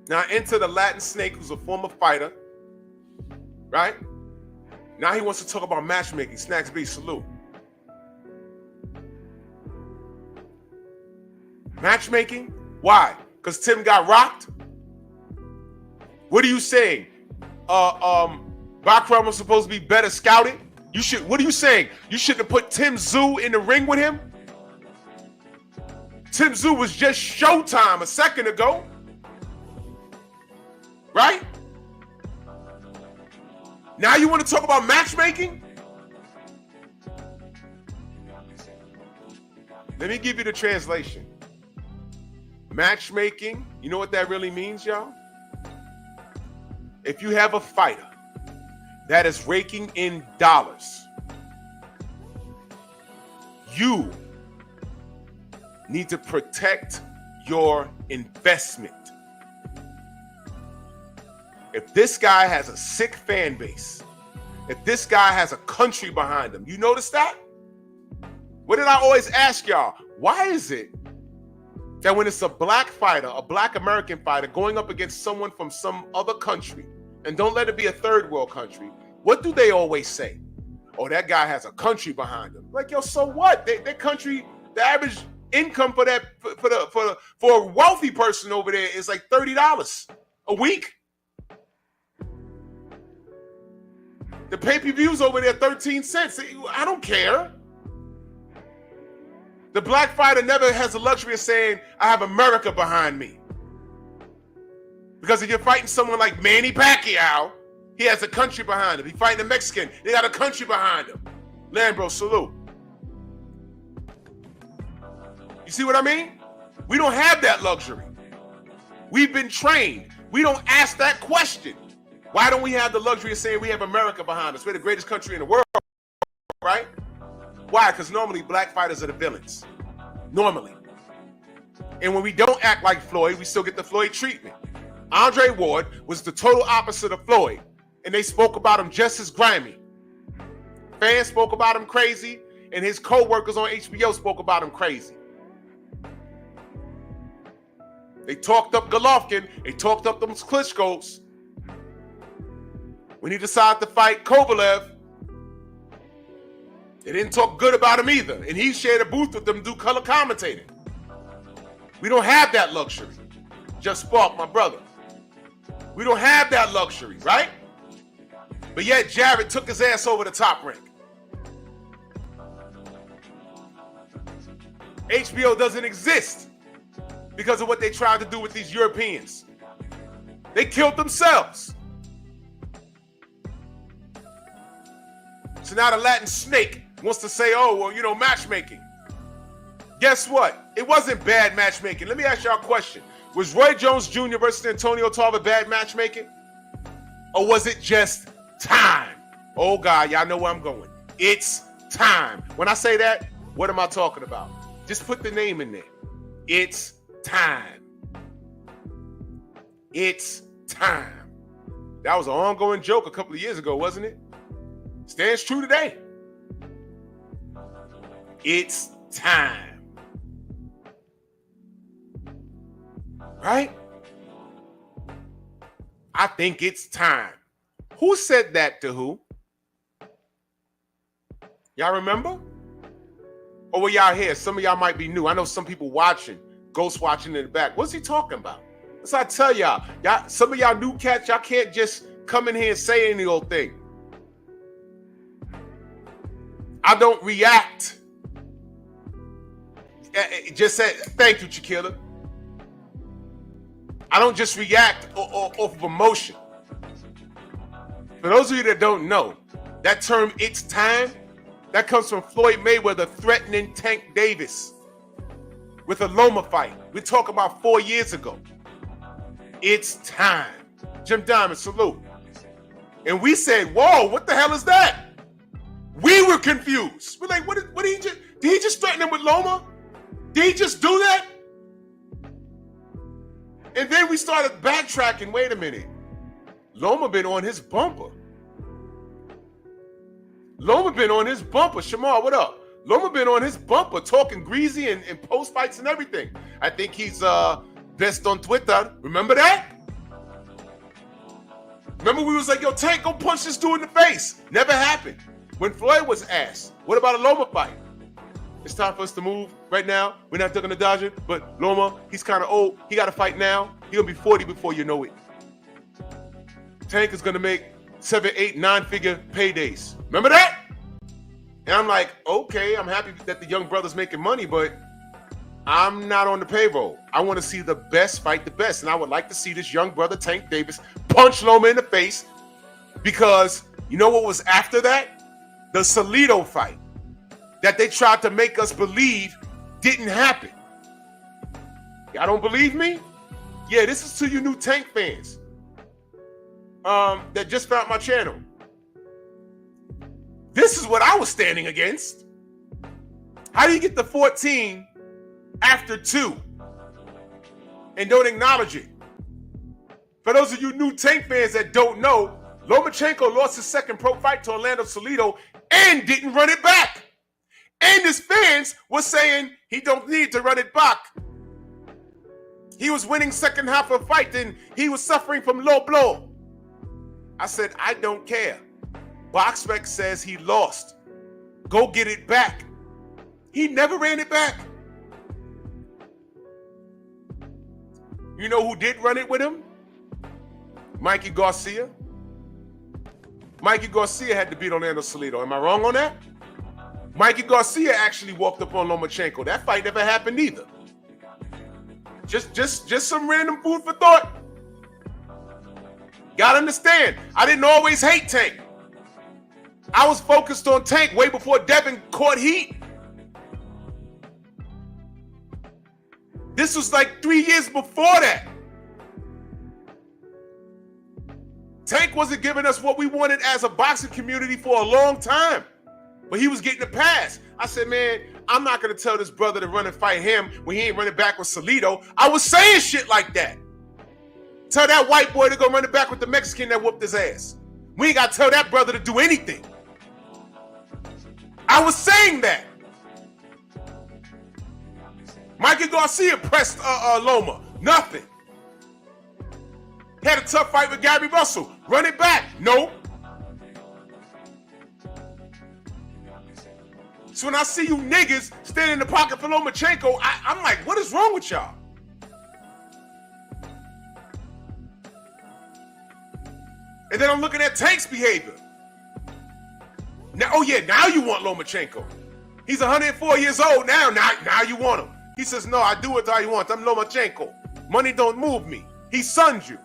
Now enter the Latin Snake, who's a former fighter, right? Now he wants to talk about matchmaking. Snacks B, salute. Matchmaking? Why? Because Tim got rocked? What are you saying? Bacrum was supposed to be better scouted? What are you saying? You shouldn't have put Tim Tszyu in the ring with him? Tim Tszyu was just Showtime a second ago. Right? Now you want to talk about matchmaking? Let me give you the translation. Matchmaking, you know what that really means, y'all? If you have a fighter that is raking in dollars, you need to protect your investment. If this guy has a sick fan base, if this guy has a country behind him, you notice that? What did I always ask y'all? Why is it that when it's a black fighter, a black American fighter going up against someone from some other country, and don't let it be a third world country, what do they always say? Oh, that guy has a country behind him. Like, yo, so what? Their country, the average income for a wealthy person over there is like $30 a week. The pay-per-view's over there 13 cents. I don't care. The black fighter never has the luxury of saying, I have America behind me. Because if you're fighting someone like Manny Pacquiao, he has a country behind him. If you're fighting a Mexican, they got a country behind him. Lambro, salute. You see what I mean? We don't have that luxury. We've been trained. We don't ask that question. Why don't we have the luxury of saying we have America behind us? We're the greatest country in the world, right? Why? Because normally black fighters are the villains. Normally. And when we don't act like Floyd, we still get the Floyd treatment. Andre Ward was the total opposite of Floyd, and they spoke about him just as grimy. Fans spoke about him crazy, and his co-workers on HBO spoke about him crazy. They talked up Golovkin. They talked up them Klitschko's. When he decided to fight Kovalev, they didn't talk good about him either. And he shared a booth with them, do color commentating. We don't have that luxury. Just Spark, my brother. We don't have that luxury, right? But yet Jared took his ass over the top rank. HBO doesn't exist because of what they tried to do with these Europeans. They killed themselves. So now the Latin snake wants to say, oh, well, you know, matchmaking. Guess what? It wasn't bad matchmaking. Let me ask y'all a question. Was Roy Jones Jr. versus Antonio Tarver bad matchmaking? Or was it just time? Oh, God, y'all know where I'm going. It's time. When I say that, what am I talking about? Just put the name in there. It's time. It's time. That was an ongoing joke a couple of years ago, wasn't it? Stands true today. It's time. Right? I think it's time. Who said that to who? Y'all remember? Or were y'all here? Some of y'all might be new. I know some people watching, ghost watching in the back. What's he talking about? That's what I tell y'all. Some of y'all new cats, y'all can't just come in here and say any old thing. I don't react. Just say, thank you, Chiquilla. I don't just react off of emotion. For those of you that don't know, that term, it's time, that comes from Floyd Mayweather threatening Tank Davis with a Loma fight. We're talking about 4 years ago. It's time. Jim Diamond, salute. And we said, whoa, what the hell is that? We were confused. We're like, what did he just threaten him with Loma? Did he just do that? And then we started backtracking. Wait a minute. Loma been on his bumper. Loma been on his bumper. Shamar, what up? Loma been on his bumper talking greasy and post fights and everything. I think he's best on Twitter. Remember that? Remember we was like, yo, Tank, go punch this dude in the face. Never happened. When Floyd was asked, what about a Loma fight? It's time for us to move right now. We're not going to dodge it, but Loma, he's kind of old. He got to fight now. He'll be 40 before you know it. Tank is going to make 7, 8, 9-figure paydays. Remember that? And I'm like, okay, I'm happy that the young brother's making money, but I'm not on the payroll. I want to see the best fight the best. And I would like to see this young brother, Tank Davis, punch Loma in the face, because you know what was after that? The Salido fight that they tried to make us believe didn't happen. Y'all don't believe me? Yeah, this is to you new Tank fans that just found my channel. This is what I was standing against. How do you get the 14 after 2 and don't acknowledge it? For those of you new Tank fans that don't know, Lomachenko lost his second pro fight to Orlando Salido and didn't run it back. And his fans were saying he don't need to run it back. He was winning second half of the fight and he was suffering from low blow. I said, I don't care. BoxRec says he lost. Go get it back. He never ran it back. You know who did run it with him? Mikey Garcia. Mikey Garcia had to beat Orlando Salido. Am I wrong on that? Mikey Garcia actually walked up on Lomachenko. That fight never happened either. Just some random food for thought. Gotta understand, I didn't always hate Tank. I was focused on Tank way before Devin caught heat. This was like 3 years before that. Tank wasn't giving us what we wanted as a boxing community for a long time, but he was getting a pass. I said, man, I'm not going to tell this brother to run and fight him when he ain't running back with Salido. I was saying shit like that. Tell that white boy to go run it back with the Mexican that whooped his ass. We ain't got to tell that brother to do anything. I was saying that. Mikey Garcia pressed Loma. Nothing. Had a tough fight with Gary Russell. Run it back. No. So when I see you niggas standing in the pocket for Lomachenko, I'm like, what is wrong with y'all? And then I'm looking at Tank's behavior. Now, oh yeah, now you want Lomachenko. He's 104 years old now you want him. He says, no, I do what I want. I'm Lomachenko. Money don't move me. He sunned you.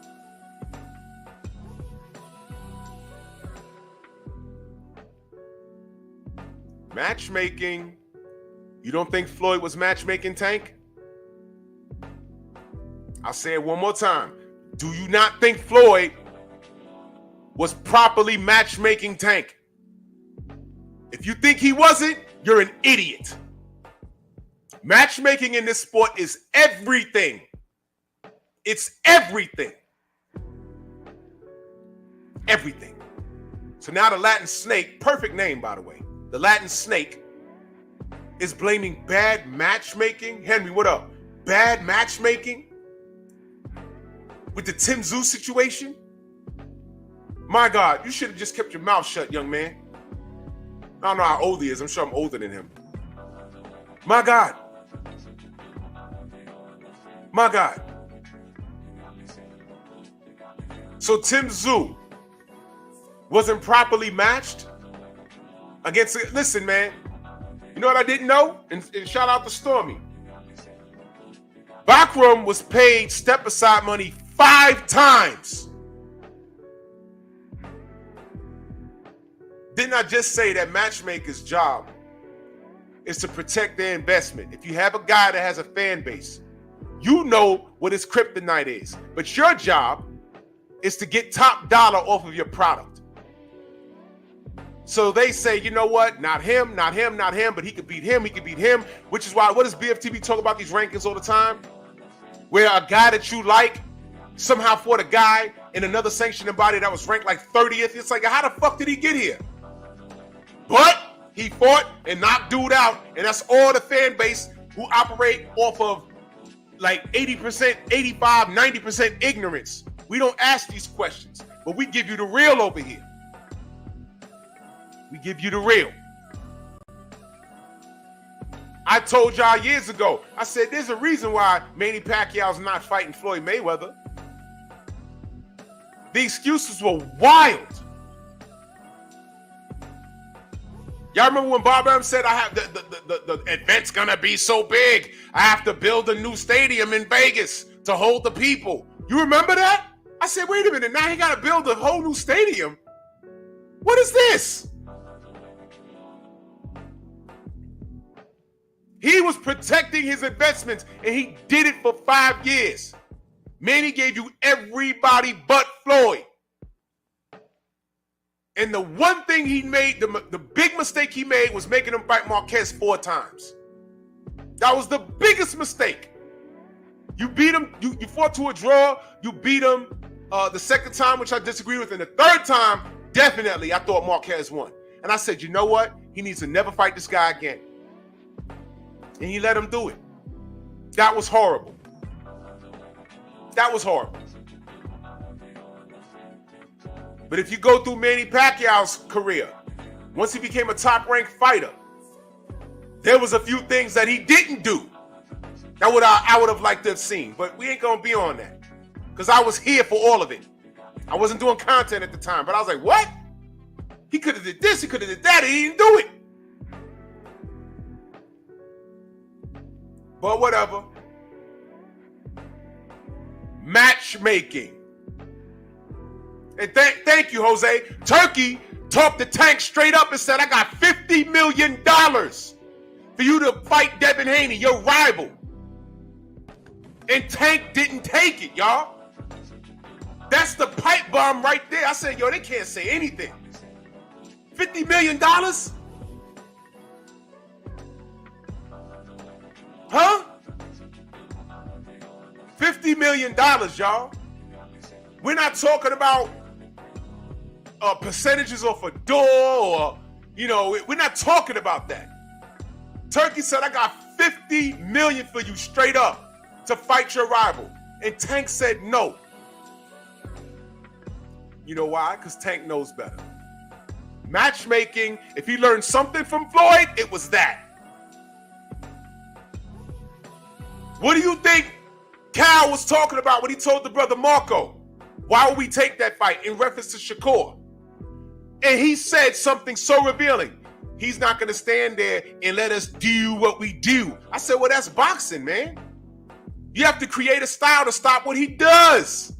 Matchmaking. You don't think Floyd was matchmaking Tank? I'll say it one more time. Do you not think Floyd was properly matchmaking Tank? If you think he wasn't, you're an idiot. Matchmaking in this sport is everything. It's everything. Everything. So now the Latin Snake, perfect name by the way, the Latin Snake is blaming bad matchmaking. Henry, what up? Bad matchmaking with the Tim Tszyu situation? My God, you should have just kept your mouth shut, young man. I don't know how old he is. I'm sure I'm older than him. My God. My God. So Tim Tszyu wasn't properly matched against... Listen, man. You know what I didn't know? And shout out to Stormy. Bakram was paid step-aside money 5 times. Didn't I just say that matchmaker's job is to protect their investment? If you have a guy that has a fan base, you know what his kryptonite is. But your job is to get top dollar off of your product. So they say, you know what? Not him, not him, not him, but he could beat him, he could beat him. Which is why, what does BFTB talk about these rankings all the time? Where a guy that you like somehow fought a guy in another sanctioning body that was ranked like 30th. It's like, how the fuck did he get here? But he fought and knocked dude out, and that's all the fan base who operate off of like 80%, 85, 90% ignorance. We don't ask these questions, but we give you the real over here. We give you the real. I told y'all years ago, I said there's a reason why Manny Pacquiao's not fighting Floyd Mayweather. The excuses were wild. Y'all remember when Bob Arum said, I have the event's gonna be so big, I have to build a new stadium in Vegas to hold the people. You remember that? I said, wait a minute, now he gotta build a whole new stadium? What is this? He was protecting his investments, and he did it for 5 years. Manny gave you everybody but Floyd. And the one thing he made, the big mistake he made was making him fight Marquez 4 times. That was the biggest mistake. You beat him, you fought to a draw, you beat him the second time, which I disagree with, and the third time, definitely, I thought Marquez won. And I said, you know what? He needs to never fight this guy again. And he let him do it. That was horrible. That was horrible. But if you go through Manny Pacquiao's career, once he became a top-ranked fighter, there was a few things that he didn't do that I would have liked to have seen. But we ain't gonna be on that, because I was here for all of it. I wasn't doing content at the time, but I was like, what? He could have did this, he could have did that, he didn't do it. But whatever. Matchmaking. And thank you, Jose. Turkey talked to Tank straight up and said, I got $50 million for you to fight Devin Haney, your rival. And Tank didn't take it, y'all. That's the pipe bomb right there. I said, yo, they can't say anything. $50 million? Huh? $50 million, y'all. We're not talking about percentages off a door or, you know, we're not talking about that. Turkey said, I got $50 million for you straight up to fight your rival. And Tank said no. You know why? Because Tank knows better. Matchmaking, if he learned something from Floyd, it was that. What do you think Cal was talking about when he told the brother Marco, why would we take that fight in reference to Shakur? And he said something so revealing. He's not going to stand there and let us do what we do. I said, well, that's boxing, man. You have to create a style to stop what he does.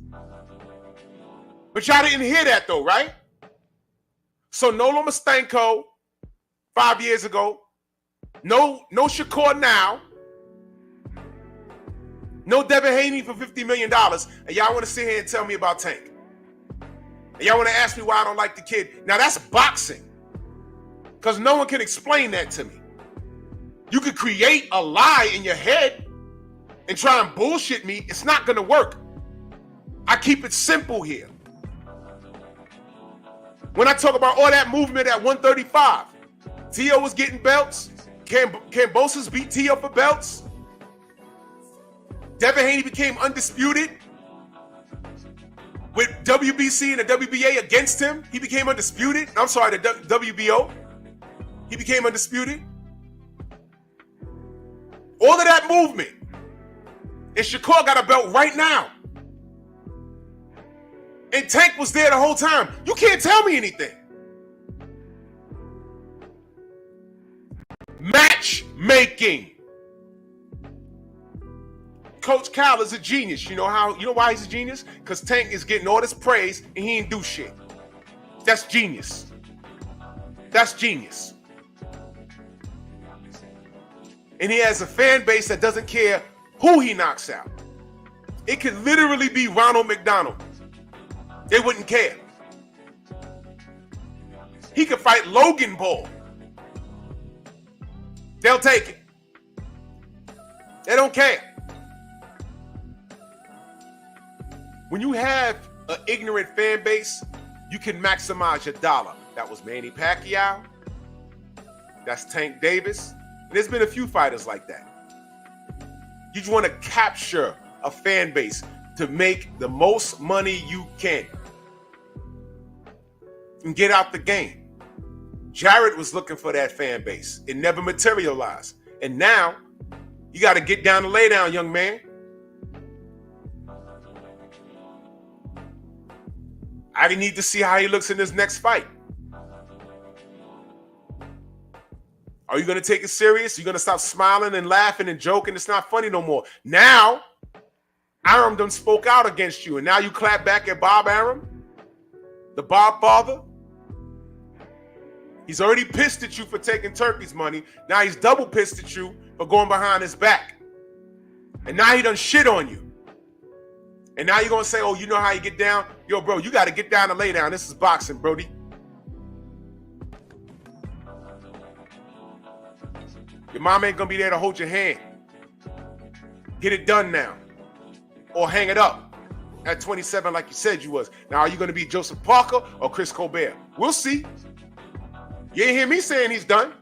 But y'all didn't hear that though, right? So no Lomachenko 5 years ago. No Shakur now. No Devin Haney for $50 million. And y'all want to sit here and tell me about Tank. And y'all want to ask me why I don't like the kid. Now that's boxing. Because no one can explain that to me. You could create a lie in your head and try and bullshit me. It's not going to work. I keep it simple here. When I talk about all that movement at 135, Tio was getting belts. Kambosos beat Tio for belts. Devin Haney became undisputed. With WBC and the WBA against him, he became undisputed. I'm sorry, the WBO. He became undisputed. All of that movement. And Shakur got a belt right now. And Tank was there the whole time. You can't tell me anything. Matchmaking. Coach Cal is a genius. You know why he's a genius? Because Tank is getting all this praise and he ain't do shit. That's genius. That's genius. And he has a fan base that doesn't care who he knocks out. It could literally be Ronald McDonald. They wouldn't care. He could fight Logan Paul. They'll take it. They don't care. When you have an ignorant fan base, you can maximize your dollar. That was Manny Pacquiao. That's Tank Davis. And there's been a few fighters like that. You just want to capture a fan base to make the most money you can and get out the game. Jared was looking for that fan base. It never materialized. And now you got to get down and lay down, young man. I need to see how he looks in this next fight. Are you going to take it serious? You're going to stop smiling and laughing and joking? It's not funny no more. Now, Arum done spoke out against you, and now you clap back at Bob Arum, the Bob father. He's already pissed at you for taking Turkey's money. Now he's double pissed at you for going behind his back. And now he done shit on you. And now you're going to say, oh, you know how you get down? Yo, bro, you got to get down and lay down. This is boxing, Brody. Your mom ain't going to be there to hold your hand. Get it done now. Or hang it up at 27 like you said you was. Now, are you going to be Joseph Parker or Chris Colbert? We'll see. You ain't hear me saying he's done.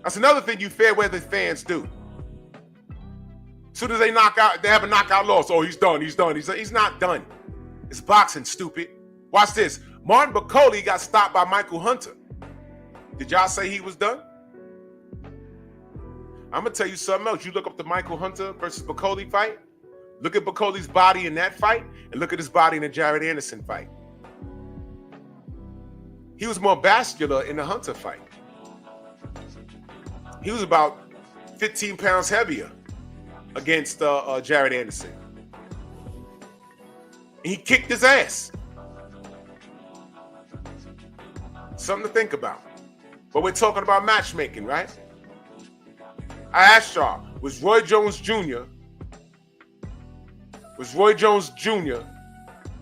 That's another thing you fair weather fans do. As soon as they have a knockout loss. Oh, he's done. He's not done. It's boxing, stupid. Watch this. Martin Bacoli got stopped by Michael Hunter. Did y'all say he was done? I'm going to tell you something else. You look up the Michael Hunter versus Bacoli fight. Look at Bacoli's body in that fight and look at his body in the Jared Anderson fight. He was more vascular in the Hunter fight. He was about 15 pounds heavier against Jared Anderson. And he kicked his ass. Something to think about. But we're talking about matchmaking, right? I asked y'all, was Roy Jones Jr.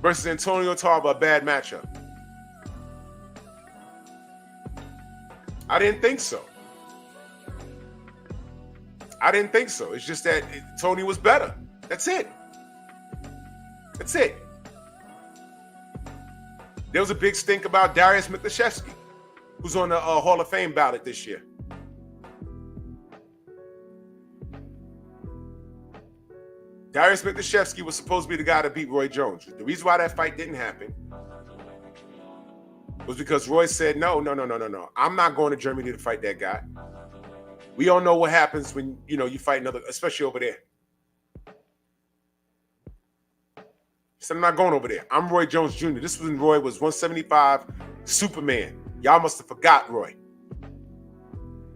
versus Antonio Tarver a bad matchup? I didn't think so. It's just that Tony was better. That's it. There was a big stink about Darius Michalczewski, who's on the Hall of Fame ballot this year. Darius Michalczewski was supposed to be the guy to beat Roy Jones. The reason why that fight didn't happen was because Roy said, no. I'm not going to Germany to fight that guy. We all know what happens when, you fight another, especially over there. He said, I'm not going over there. I'm Roy Jones Jr. This was when Roy was 175, Superman. Y'all must have forgot Roy.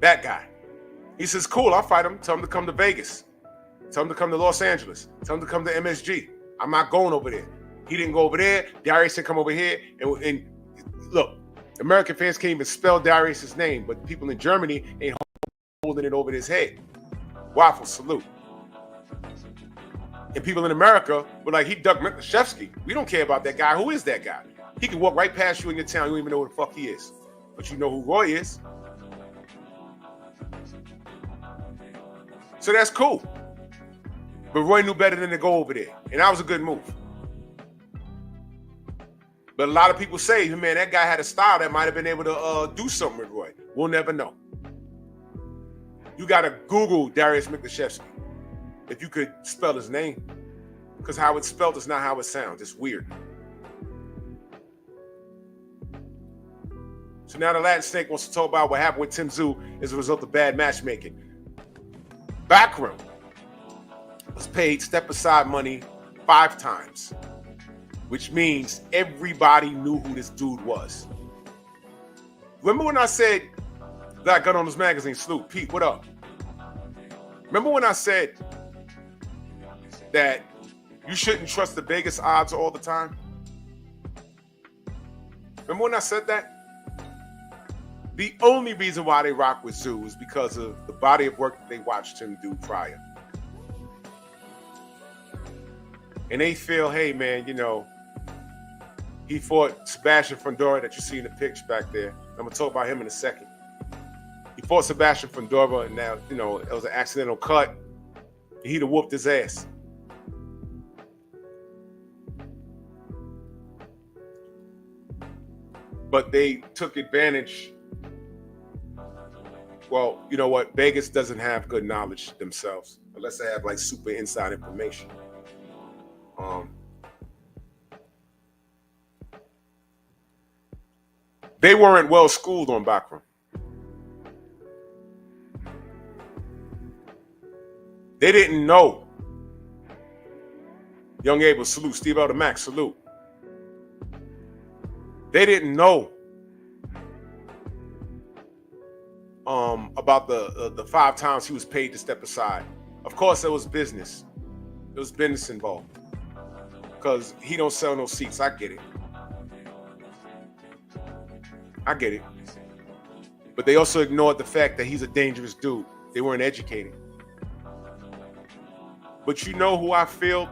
That guy. He says, cool, I'll fight him. Tell him to come to Vegas. Tell him to come to Los Angeles. Tell him to come to MSG. I'm not going over there. He didn't go over there. Darius didn't come over here. And look, American fans can't even spell Darius's name, but people in Germany ain't holding it over his head. Waffle, salute. And people in America were like, he ducked Michalczewski. We don't care about that guy. Who is that guy? He can walk right past you in your town. You don't even know who the fuck he is. But you know who Roy is. So that's cool. But Roy knew better than to go over there. And that was a good move. But a lot of people say, man, that guy had a style that might have been able to do something with Roy. We'll never know. You got to Google Darius Michalczewski if you could spell his name. Because how it's spelled is not how it sounds. It's weird. So now the Latin Snake wants to talk about what happened with Tim Tszyu as a result of bad matchmaking. Backroom was paid step-aside money 5 times, which means everybody knew who this dude was. Remember when I said Black Gun Owners Magazine, salute, Pete, what up? Remember when I said that you shouldn't trust the Vegas odds all the time? Remember when I said that? The only reason why they rock with Tszyu is because of the body of work that they watched him do prior. And they feel, hey, man, he fought Sebastian Fundora that you see in the picture back there. I'm going to talk about him in a second. He fought Sebastian Fundora, and now, it was an accidental cut. And he'd have whooped his ass. But they took advantage. Well, you know what? Vegas doesn't have good knowledge themselves, unless they have like super inside information. They weren't well schooled on backroom. They didn't know. Young Abel, salute. Steve Elder Max, salute. They didn't know about the 5 times he was paid to step aside. Of course, there was business. There was business involved. Because he don't sell no seats. I get it. But they also ignored the fact that he's a dangerous dude. They weren't educated. But you know who I feel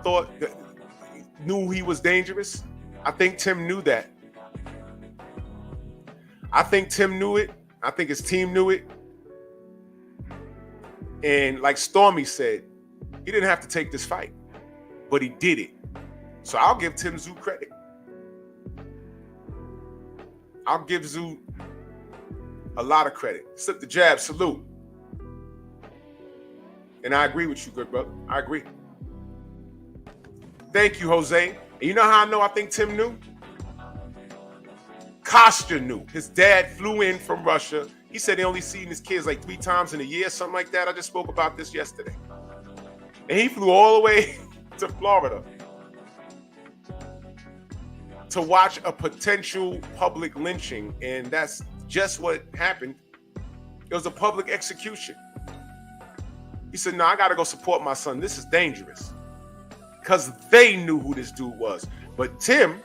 knew he was dangerous? I think Tim knew that. I think Tim knew it. I think his team knew it. And like Stormy said, he didn't have to take this fight, but he did it. So I'll give Tim Tszyu credit. I'll give Tszyu a lot of credit. Slip the jab, salute. And I agree with you, good brother. I agree. Thank you, Jose. And you know how I know I think Tim knew? Kostya knew. His dad flew in from Russia. He said he only seen his kids like 3 times in a year, something like that. I just spoke about this yesterday. And he flew all the way to Florida to watch a potential public lynching, and that's just what happened. It was a public execution. He said, no, I got to go support my son. This is dangerous. Because they knew who this dude was. But Tim,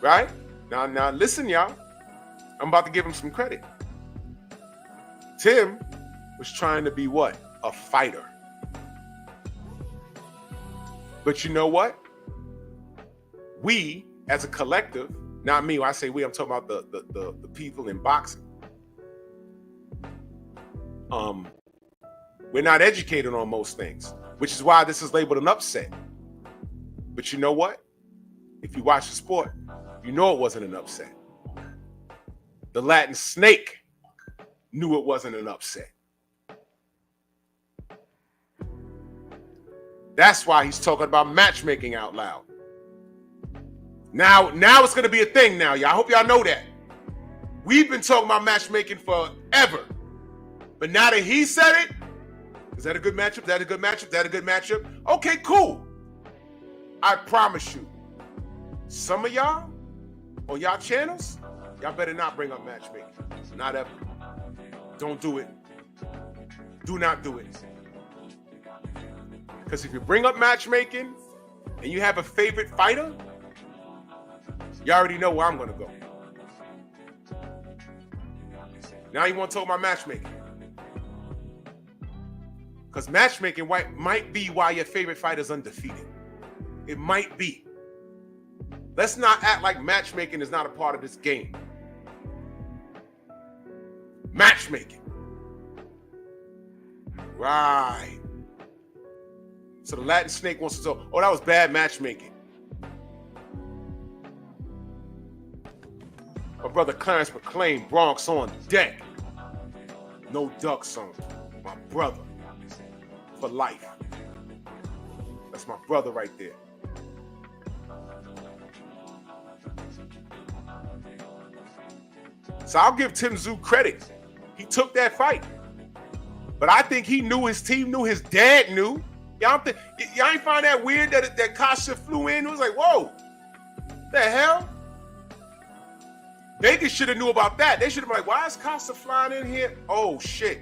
right? Now listen, y'all. I'm about to give him some credit. Tim was trying to be what? A fighter. But you know what? We, as a collective, not me, when I say we, I'm talking about the people in boxing. We're not educated on most things, which is why this is labeled an upset. But you know what? If you watch the sport, you know it wasn't an upset. The Latin Snake knew it wasn't an upset. That's why he's talking about matchmaking out loud. Now it's going to be a thing now, y'all. I hope y'all know that. We've been talking about matchmaking forever. But now that he said it, is that a good matchup? Is that a good matchup? Is that a good matchup? Okay, cool. I promise you, some of y'all on y'all channels, y'all better not bring up matchmaking. Not ever. Don't do it. Do not do it. Because if you bring up matchmaking and you have a favorite fighter, you already know where I'm going to go. Now you want to talk about matchmaking. Because matchmaking might be why your favorite fighter is undefeated. It might be. Let's not act like matchmaking is not a part of this game. Matchmaking. Right. So the Latin Snake wants to talk, oh, that was bad matchmaking. My brother Clarence McClain, Bronx on deck. No ducks on. My brother. For life. That's my brother right there. So I'll give Tim Tszyu credit. He took that fight. But I think he knew, his team knew, his dad knew. Y'all ain't find that weird that Kasha flew in? It was like, whoa, the hell? Vegas should have knew about that. They should have been like, why is Kasha flying in here? Oh, shit.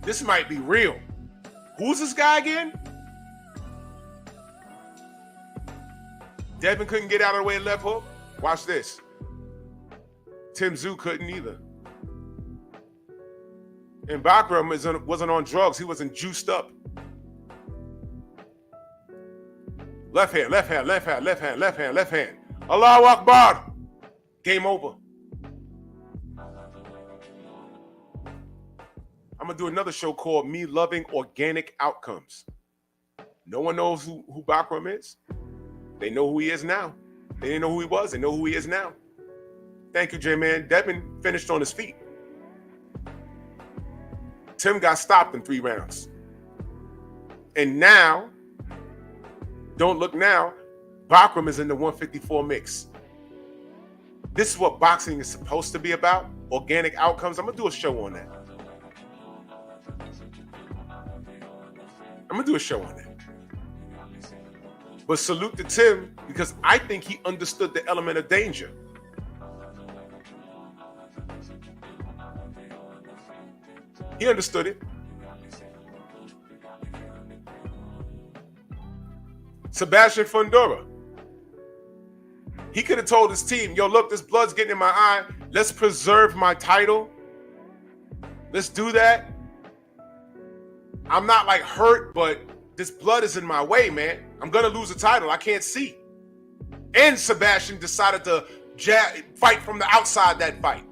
This might be real. Who's this guy again? Devin couldn't get out of the way of left hook. Watch this. Tim Tszyu couldn't either. And Bakram wasn't on drugs. He wasn't juiced up. Left hand, left hand, left hand, left hand, left hand, left hand. Allahu Akbar. Game over. I'm going to do another show called Me Loving Organic Outcomes. No one knows who Bakram is. They know who he is now. They didn't know who he was. They know who he is now. Thank you, J-Man. Devin finished on his feet. Tim got stopped in 3 rounds. And now, don't look now, Bakram is in the 154 mix. This is what boxing is supposed to be about, organic outcomes. I'm going to do a show on that. But salute to Tim, because I think he understood the element of danger. He understood it. Sebastian Fundora. He could have told his team, yo, look, this blood's getting in my eye. Let's preserve my title. Let's do that. I'm not like hurt, but this blood is in my way, man. I'm going to lose the title. I can't see. And Sebastian decided to fight from the outside that fight.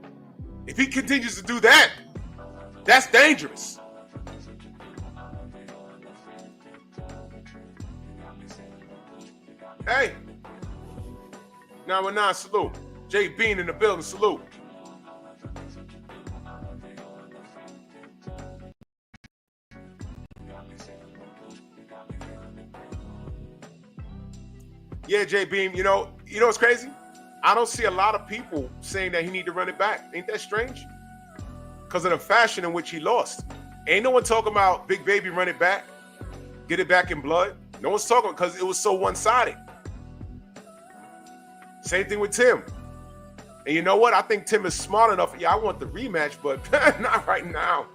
If he continues to do that, that's dangerous. Hey. 919, salute. Jay Bean in the building, salute. Yeah, Jay Beam, you know what's crazy? I don't see a lot of people saying that he need to run it back. Ain't that strange? Because of the fashion in which he lost. Ain't no one talking about Big Baby run it back, get it back in blood. No one's talking because it was so one-sided. Same thing with Tim. And you know what? I think Tim is smart enough. Yeah, I want the rematch, but not right now.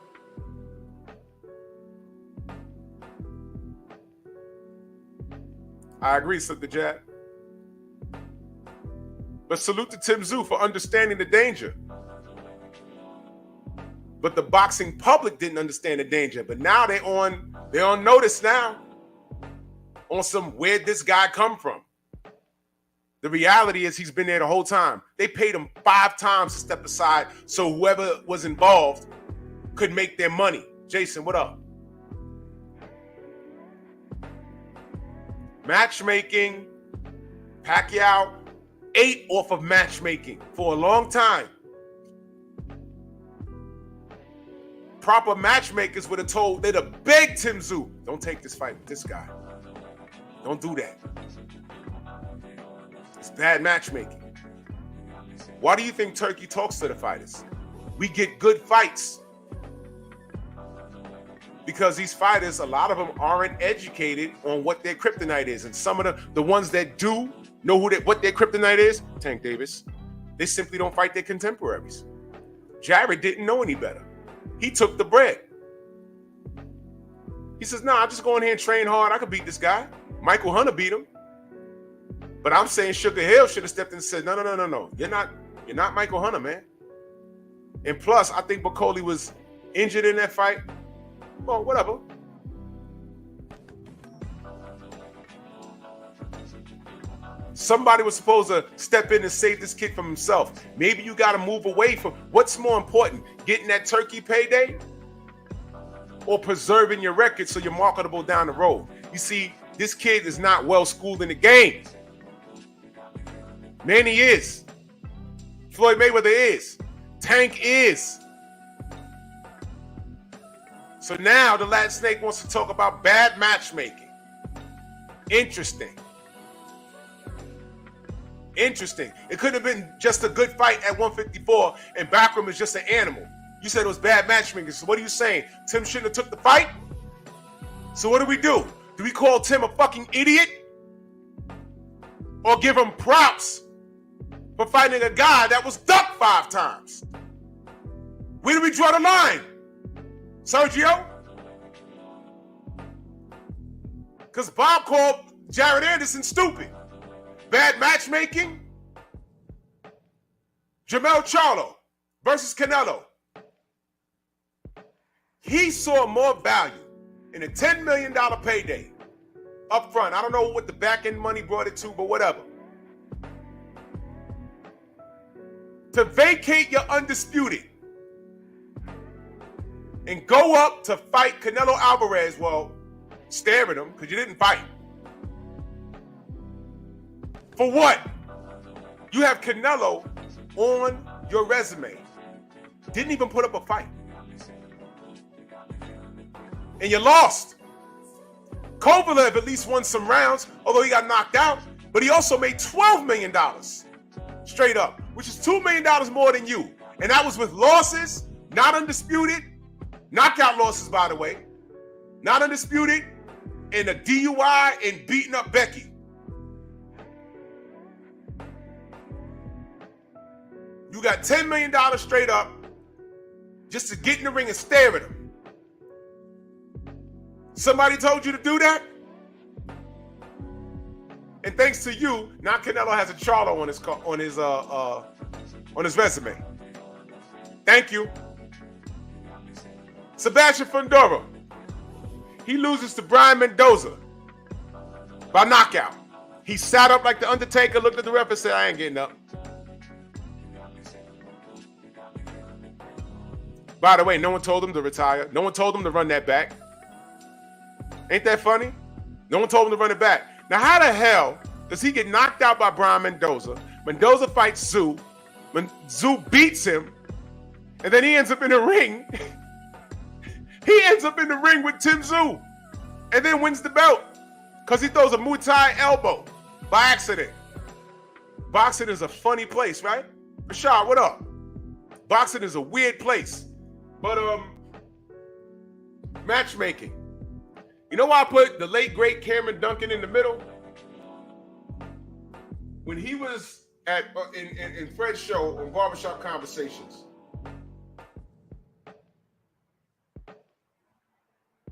I agree, Slip the Jab. But salute to Tim Tszyu for understanding the danger. But the boxing public didn't understand the danger. But now they're on notice now. On some where'd this guy come from? The reality is he's been there the whole time. They paid him 5 times to step aside so whoever was involved could make their money. Jason, what up? Matchmaking, Pacquiao ate off of matchmaking for a long time. Proper matchmakers would have told, they'd have begged Tim Tszyu, don't take this fight with this guy. Don't do that. It's bad matchmaking. Why do you think Turkey talks to the fighters? We get good fights. Because these fighters, a lot of them aren't educated on what their kryptonite is. And some of the ones that do know what their kryptonite is, Tank Davis, they simply don't fight their contemporaries. Jared didn't know any better. He took the bread. He says, nah, I'll just go in here and train hard. I could beat this guy. Michael Hunter beat him. But I'm saying Sugar Hill should have stepped in and said, no. You're not Michael Hunter, man. And plus, I think Bacoli was injured in that fight. Well, whatever. Somebody was supposed to step in and save this kid from himself. Maybe you got to move away from what's more important, getting that Turkey payday or preserving your record so you're marketable down the road. You see, this kid is not well schooled in the game. Manny is. Floyd Mayweather is. Tank is. So now the Latin Snake wants to talk about bad matchmaking. Interesting. It could have been just a good fight at 154 and Backroom is just an animal. You said it was bad matchmaking. So what are you saying? Tim shouldn't have took the fight? So what do we do? Do we call Tim a fucking idiot? Or give him props for fighting a guy that was ducked 5 times? Where do we draw the line? Sergio? Because Bob called Jared Anderson stupid. Bad matchmaking? Jamel Charlo versus Canelo. He saw more value in a $10 million payday up front. I don't know what the back end money brought it to, but whatever. To vacate your undisputed and go up to fight Canelo Alvarez. Well, stare at him because you didn't fight. For what? You have Canelo on your resume. Didn't even put up a fight. And you lost. Kovalev at least won some rounds, although he got knocked out. But he also made $12 million straight up, which is $2 million more than you. And that was with losses, not undisputed. Knockout losses, by the way. Not undisputed. And a DUI and beating up Becky. You got $10 million straight up just to get in the ring and stare at him. Somebody told you to do that? And thanks to you, now Canelo has a Charlo on his resume. Thank you. Sebastian Fundora. He loses to Brian Mendoza by knockout. He sat up like the Undertaker, looked at the ref and said, I ain't getting up. By the way, no one told him to retire. No one told him to run that back. Ain't that funny? No one told him to run it back. Now, how the hell does he get knocked out by Brian Mendoza? Mendoza fights Tszyu. Tszyu beats him. And then he ends up in the ring. He ends up in the ring with Tim Tszyu. And then wins the belt. Because he throws a Muay Thai elbow by accident. Boxing is a funny place, right? Rashad, what up? Boxing is a weird place. But matchmaking. You know why I put the late great Cameron Duncan in the middle? When he was in Fred's show on Barbershop Conversations.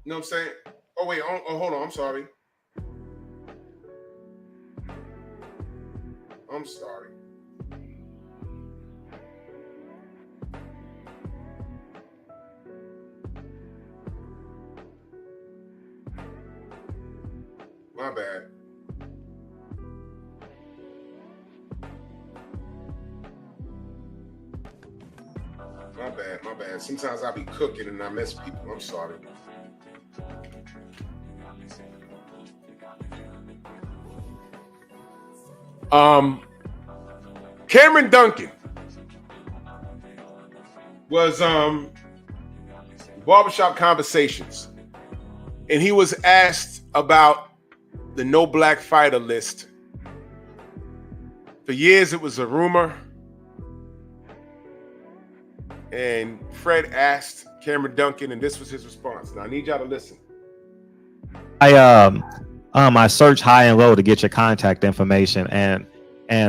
You know what I'm saying? Oh wait, hold on. I'm sorry. My bad. My bad. Sometimes I be cooking and I miss people. I'm sorry. Cameron Duncan was Barbershop Conversations, and he was asked about the no black fighter list. For years it was a rumor, and Fred asked Cameron Duncan, and this was his response. Now I need y'all to listen. I searched high and low to get your contact information, and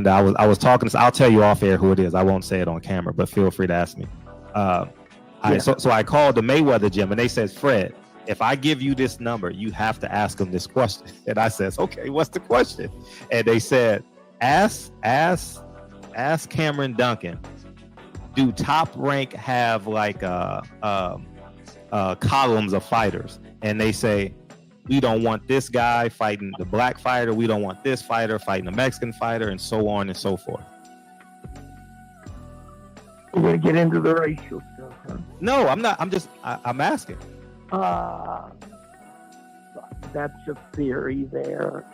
I was talking. I'll tell you off air who it is. I won't say it on camera, but feel free to ask me. So I called the Mayweather gym, and they said, Fred, if I give you this number, you have to ask him this question. And I says, okay, what's the question? And they said, ask Cameron Duncan, do Top Rank have like columns of fighters? And they say, we don't want this guy fighting the black fighter. We don't want this fighter fighting the Mexican fighter, and so on and so forth. We're going to get into the racial stuff, huh? No, I'm not. I'm asking. That's a theory there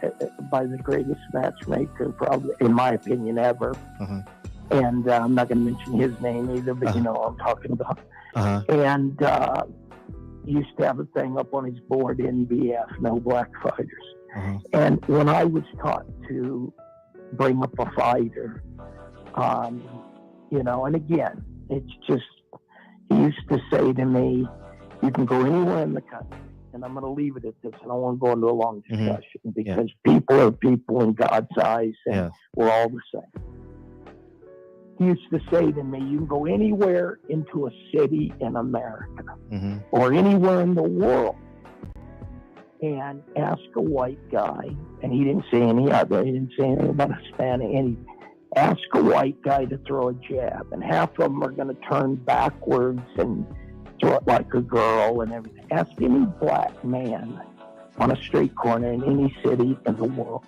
by the greatest matchmaker, probably, in my opinion, ever. And I'm not going to mention his name either, but you know what I'm talking about. And used to have a thing up on his board, NBF, no black fighters. And when I was taught to bring up a fighter, you know, and again, it's just, he used to say to me, you can go anywhere in the country, and I'm going to leave it at this. I don't want to go into a long discussion because people are people in God's eyes, and we're all the same. He used to say to me, you can go anywhere into a city in America or anywhere in the world and ask a white guy, and he didn't say any other, he didn't say anything about Hispanic, ask a white guy to throw a jab, and half of them are going to turn backwards and throw it like a girl and everything. Ask any black man on a street corner in any city in the world,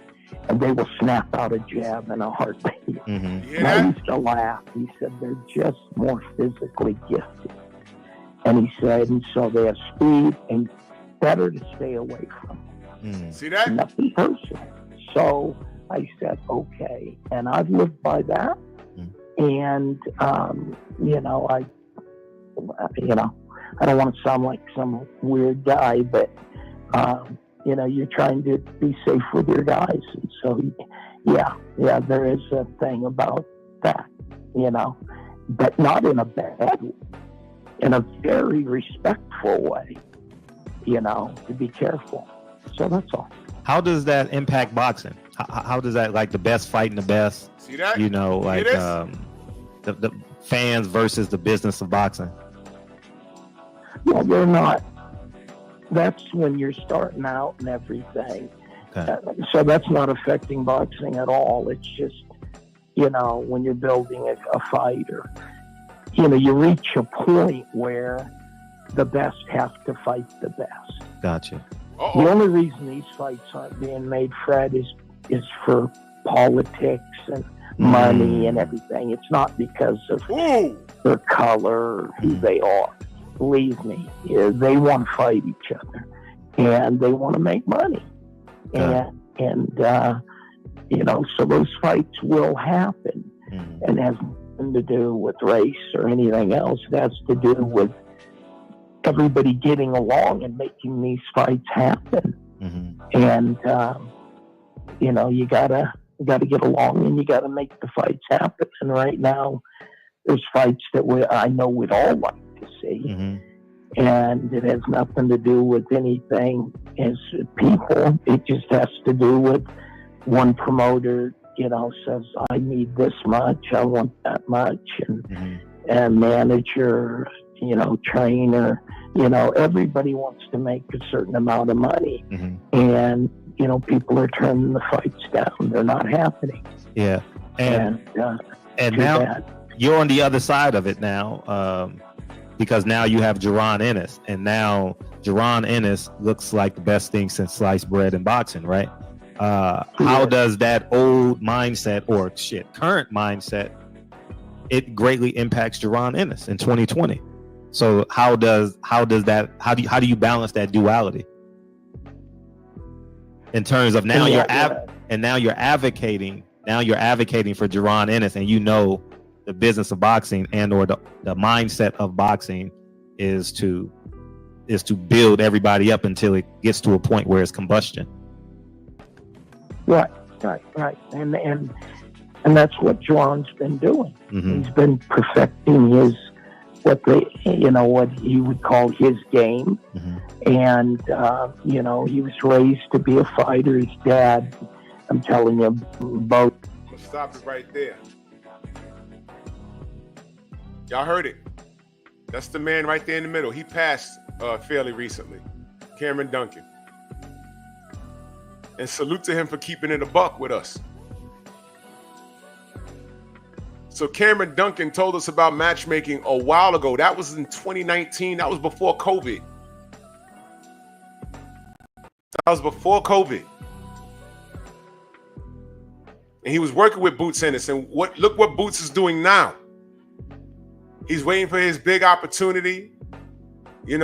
and they will snap out a jab in a heartbeat. And I used to laugh. He said, they're just more physically gifted. And he said, and so they have speed, and better to stay away from them. See that? Nothing personal. So I said, okay. And I've lived by that. And, you know, I don't want to sound like some weird guy, but, you know, you're trying to be safe with your guys. And so, yeah, there is a thing about that, you know, but not in a bad way, in a very respectful way, you know, to be careful. So that's all. How does that impact boxing? How does that, like the best fighting the best? See that? You know, like the fans versus the business of boxing. Well, they're not. That's when you're starting out and everything. Okay. So that's not affecting boxing at all. It's just, you know, when you're building a fighter, you know, you reach a point where the best have to fight the best. Gotcha. The only reason these fights aren't being made, Fred, is for politics and money and everything. It's not because of their color or who they are. Believe me, they want to fight each other, and they want to make money, and you know, so those fights will happen, and it has nothing to do with race or anything else. It has to do with everybody getting along and making these fights happen, and you know, you gotta get along, and you gotta make the fights happen. And right now, there's fights that I know we'd all like to see, and it has nothing to do with anything as people. It just has to do with one promoter says, I need this much, I want that much, and manager, trainer, everybody wants to make a certain amount of money, and people are turning the fights down. They're not happening. Yeah, and now bad. You're on the other side of it now, because now you have Jaron Ennis, and now Jaron Ennis looks like the best thing since sliced bread in boxing, right? How does that old mindset or current mindset, it greatly impacts Jaron Ennis in 2020? So how do you balance that duality in terms of now you're advocating for Jaron Ennis, and the business of boxing and or the mindset of boxing is to build everybody up until it gets to a point where it's combustion. Right. And that's what Jaron's been doing. He's been perfecting what he would call his game. And, he was raised to be a fighter. His dad, I'm telling you, both. I'm gonna stop it right there. Y'all heard it. That's the man right there in the middle. He passed fairly recently, Cameron Duncan. And salute to him for keeping it a buck with us. So Cameron Duncan told us about matchmaking a while ago. That was in 2019. That was before COVID. And he was working with Boots Ennis. And look what Boots is doing now. He's waiting for his big opportunity. He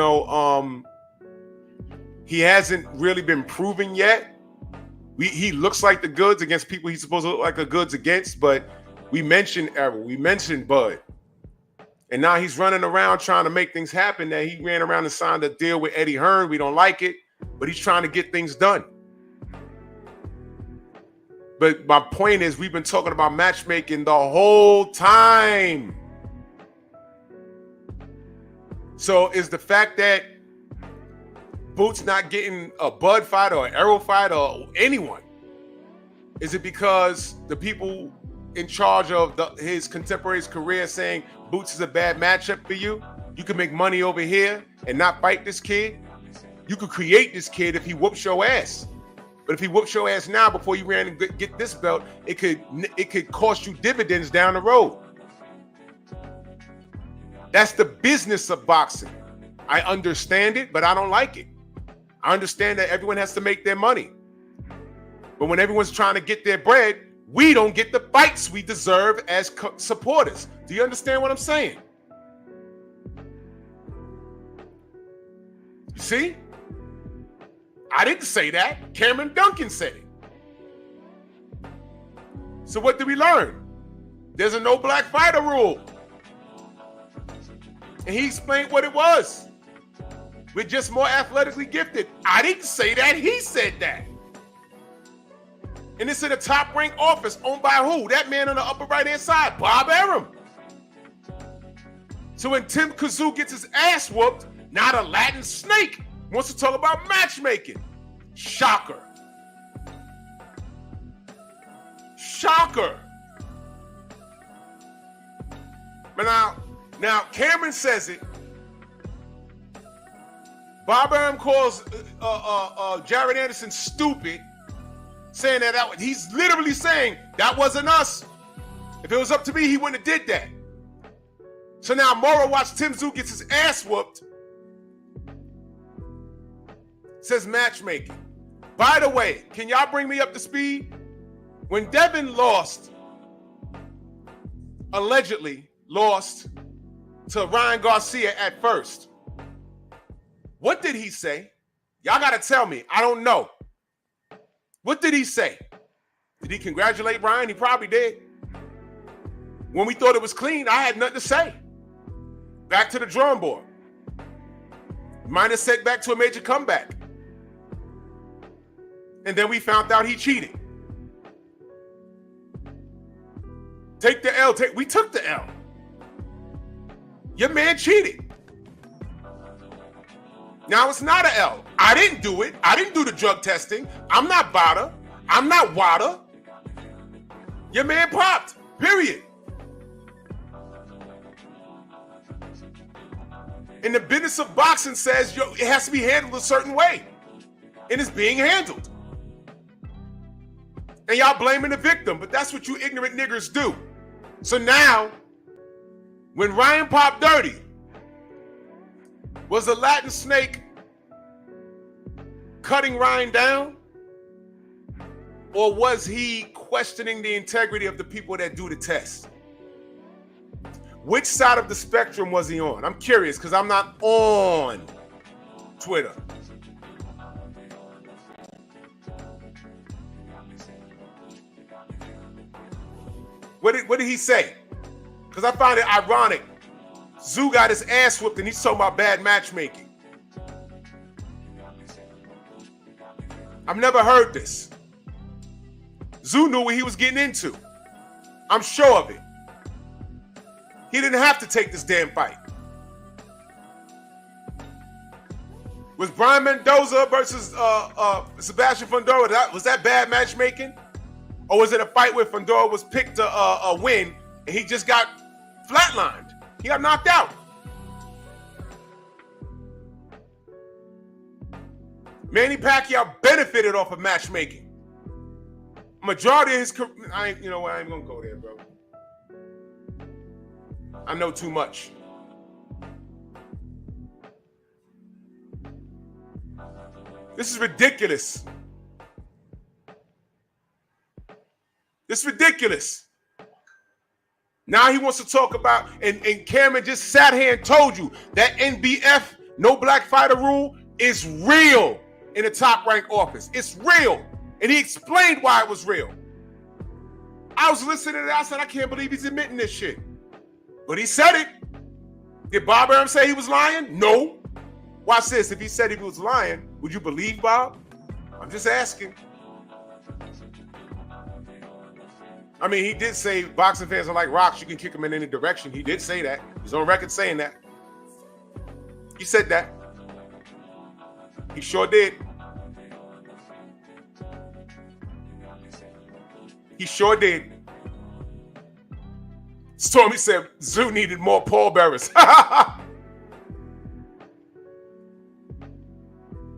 hasn't really been proven yet. He looks like the goods against people he's supposed to look like the goods against, but we mentioned Errol, we mentioned Bud. And now he's running around trying to make things happen. That he ran around and signed a deal with Eddie Hearn. We don't like it, but he's trying to get things done. But my point is, we've been talking about matchmaking the whole time. So is the fact that Boots not getting a Bud fight or an Errol fight or anyone, is it because the people in charge of his contemporary's career saying Boots is a bad matchup for you? You can make money over here and not fight this kid. You could create this kid if he whoops your ass. But if he whoops your ass now before you ran and get this belt, it could cost you dividends down the road. That's the business of boxing. I understand it, but I don't like it. I understand that everyone has to make their money. But when everyone's trying to get their bread, we don't get the fights we deserve as supporters. Do you understand what I'm saying? You see? I didn't say that. Cameron Duncan said it. So what did we learn? There's a no black fighter rule. And he explained what it was. We're just more athletically gifted. I didn't say that. He said that. And it's in a top-ranked office owned by who? That man on the upper right-hand side, Bob Arum. So when Tim Kazoo gets his ass whooped, now the Latin snake wants to talk about matchmaking. Shocker. Shocker. But now Cameron says it. Bob Arum calls Jared Anderson stupid, saying that he's literally saying that wasn't us. If it was up to me, he wouldn't have did that. So now Moro watched Tim Tszyu gets his ass whooped. Says matchmaking. By the way, can y'all bring me up to speed? When Devin allegedly lost to Ryan Garcia at first, what did he say? Y'all gotta tell me. I don't know. What did he say? Did he congratulate Ryan? He probably did. When we thought it was clean, I had nothing to say. Back to the drawing board. Minor setback to a major comeback. And then we found out he cheated. Take the L. We took the L. Your man cheated. Now it's not an L. I didn't do it. I didn't do the drug testing. I'm not Bada. I'm not WADA. Your man popped. Period. And the business of boxing says it has to be handled a certain way. And it's being handled. And y'all blaming the victim, but that's what you ignorant niggers do. So now, when Ryan popped dirty, was the Latin snake cutting Ryan down? Or was he questioning the integrity of the people that do the test? Which side of the spectrum was he on? I'm curious because I'm not on Twitter. What did he say? Because I find it ironic. Zoo got his ass whooped and he's talking about bad matchmaking. I've never heard this. Zoo knew what he was getting into. I'm sure of it. He didn't have to take this damn fight. Was Brian Mendoza versus Sebastian Fundora, was that bad matchmaking? Or was it a fight where Fundora was picked to win and he just got flatlined? He got knocked out. Manny Pacquiao benefited off of matchmaking. Majority of his career, I ain't gonna go there, bro. I know too much. This is ridiculous. This is ridiculous. Now he wants to talk about, and Cameron just sat here and told you that NBF, no black fighter rule, is real in the top rank office. It's real. And he explained why it was real. I was listening to that. I said, I can't believe he's admitting this shit. But he said it. Did Bob Arum say he was lying? No. Watch this. If he said he was lying, would you believe Bob? I'm just asking. I mean, he did say boxing fans are like rocks. You can kick them in any direction. He did say that. He's on record saying that. He said that. He sure did. He sure did. Stormy said Zoo needed more pallbearers.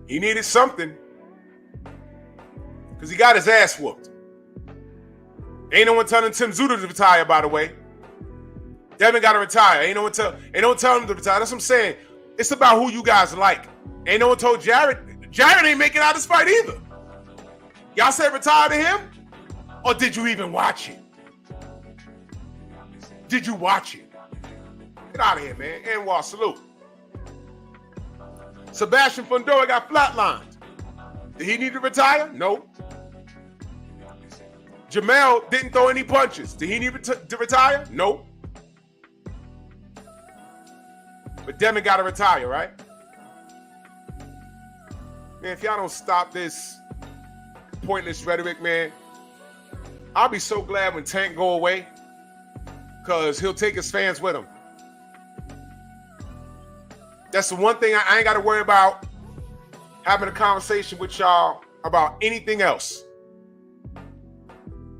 He needed something. Because he got his ass whooped. Ain't no one telling Tim Zoo to retire, by the way. Devin got to retire. Ain't no one telling him to retire. That's what I'm saying. It's about who you guys like. Ain't no one told Jared. Jared ain't making out this fight either. Y'all said retire to him? Or did you even watch it? Did you watch it? Get out of here, man. Anwar, salute. Sebastian Fundora got flatlined. Did he need to retire? No. Jamel didn't throw any punches. Did he need to retire? No. But Devin got to retire, right? Man, if y'all don't stop this pointless rhetoric, man, I'll be so glad when Tank go away, because he'll take his fans with him. That's the one thing I ain't got to worry about having a conversation with y'all about anything else.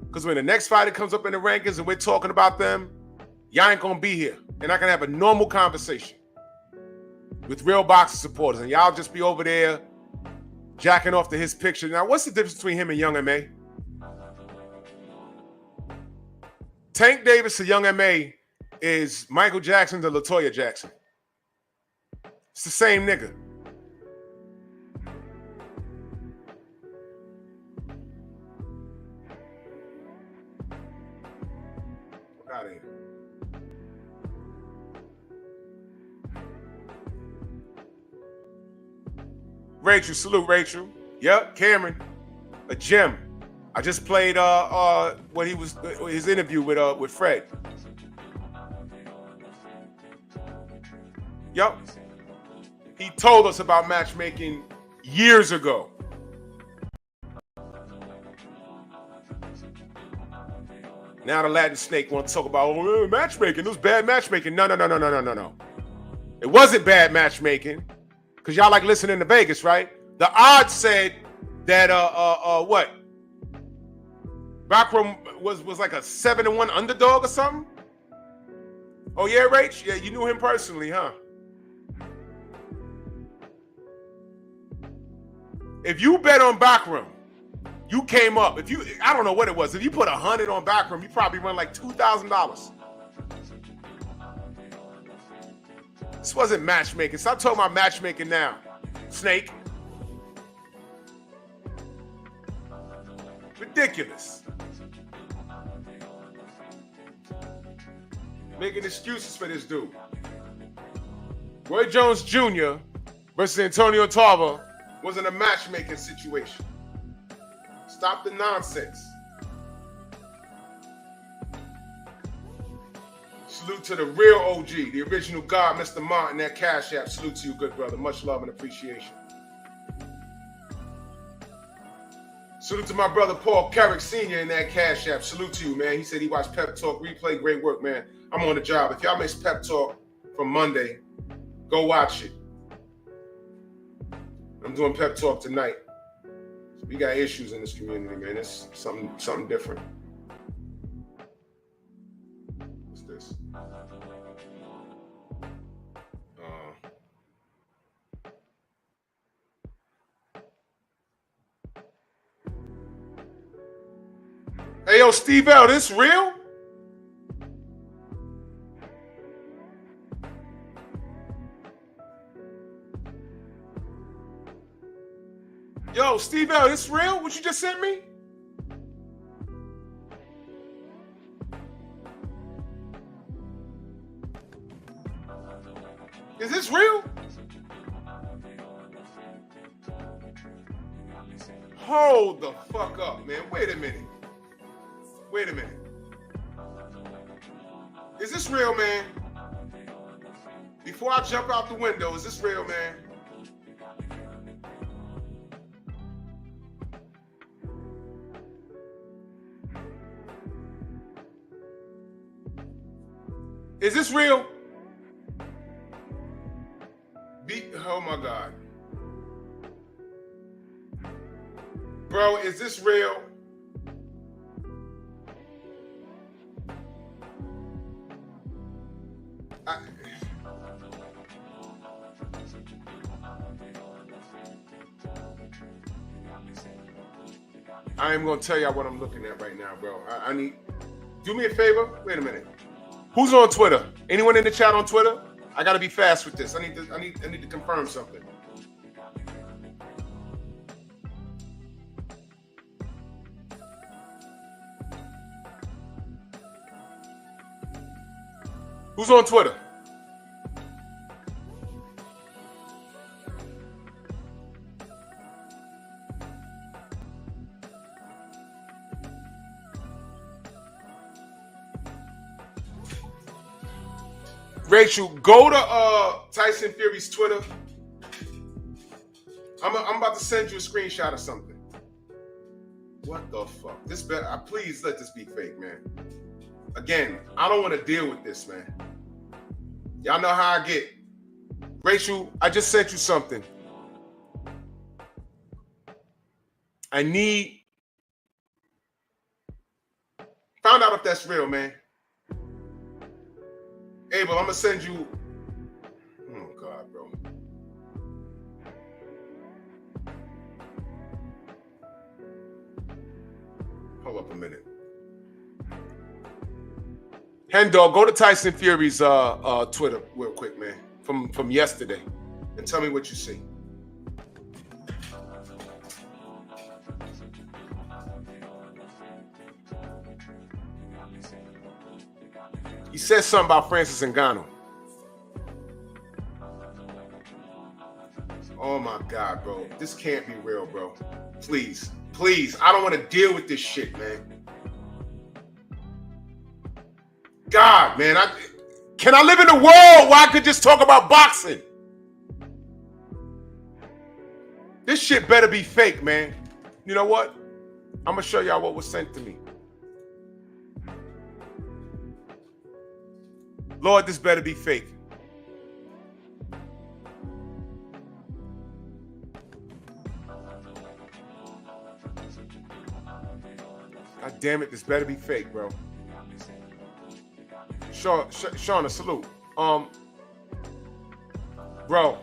Because when the next fighter comes up in the rankings and we're talking about them, y'all ain't going to be here. And I can have a normal conversation with real boxing supporters. And y'all just be over there jacking off to his picture. Now, what's the difference between him and Young M.A.? Tank Davis to Young M.A. is Michael Jackson to LaToya Jackson. It's the same nigga. Fuck out of here. Rachel, salute Rachel. Yep, Cameron, a gem. I just played when he was his interview with Fred. Yep. He told us about matchmaking years ago. Now the Latin snake want to talk about matchmaking. It was bad matchmaking. No. It wasn't bad matchmaking. Because y'all like listening to Vegas, right? The odds said that Backroom was like a 7-1 underdog or something. Oh yeah, Rach? Yeah, you knew him personally, huh? If you bet on Backroom, you came up. I don't know what it was. If you put 100 on Backroom, you probably run like $2,000. This wasn't matchmaking. Stop talking about matchmaking now, Snake. Ridiculous. Making excuses for this dude. Roy Jones Jr. versus Antonio Tarver wasn't a matchmaking situation. Stop the nonsense. Salute to the real OG, the original God, Mr. Martin, that Cash App. Salute to you, good brother. Much love and appreciation. Salute to my brother Paul Carrick Sr. in that Cash App. Salute to you, man. He said he watched Pep Talk replay. Great work, man. I'm on the job. If y'all missed Pep Talk from Monday, go watch it. I'm doing Pep Talk tonight. We got issues in this community, man. It's something different. What's this? Hey, yo, Steve L, this real? Yo, Steve L, this real? What you just sent me? Is this real? Hold the fuck up, man. Wait a minute. Wait a minute. Is this real, man? Before I jump out the window, is this real, man? Is this real? Oh my God. Bro, is this real? I am going to tell y'all what I'm looking at right now, bro. I need, do me a favor. Wait a minute. Who's on Twitter? Anyone in the chat on Twitter? I got to be fast with this. I need to confirm something. Who's on Twitter? Rachel, go to Tyson Fury's Twitter. I'm about to send you a screenshot of something. What the fuck? This better. Please let this be fake, man. Again, I don't want to deal with this, man. Y'all know how I get. Rachel, I just sent you something. I need. Found out if that's real, man. Abel, I'm gonna send you. Oh God, bro. Hold up a minute. Hendog, go to Tyson Fury's Twitter real quick, man. From yesterday, and tell me what you see. He says something about Francis Ngannou. Oh my God, bro. This can't be real, bro. Please. Please. I don't want to deal with this shit, man. God, man. Can I live in a world where I could just talk about boxing? This shit better be fake, man. You know what? I'm going to show y'all what was sent to me. Lord, this better be fake. God damn it, this better be fake, bro. Shauna, salute. Bro,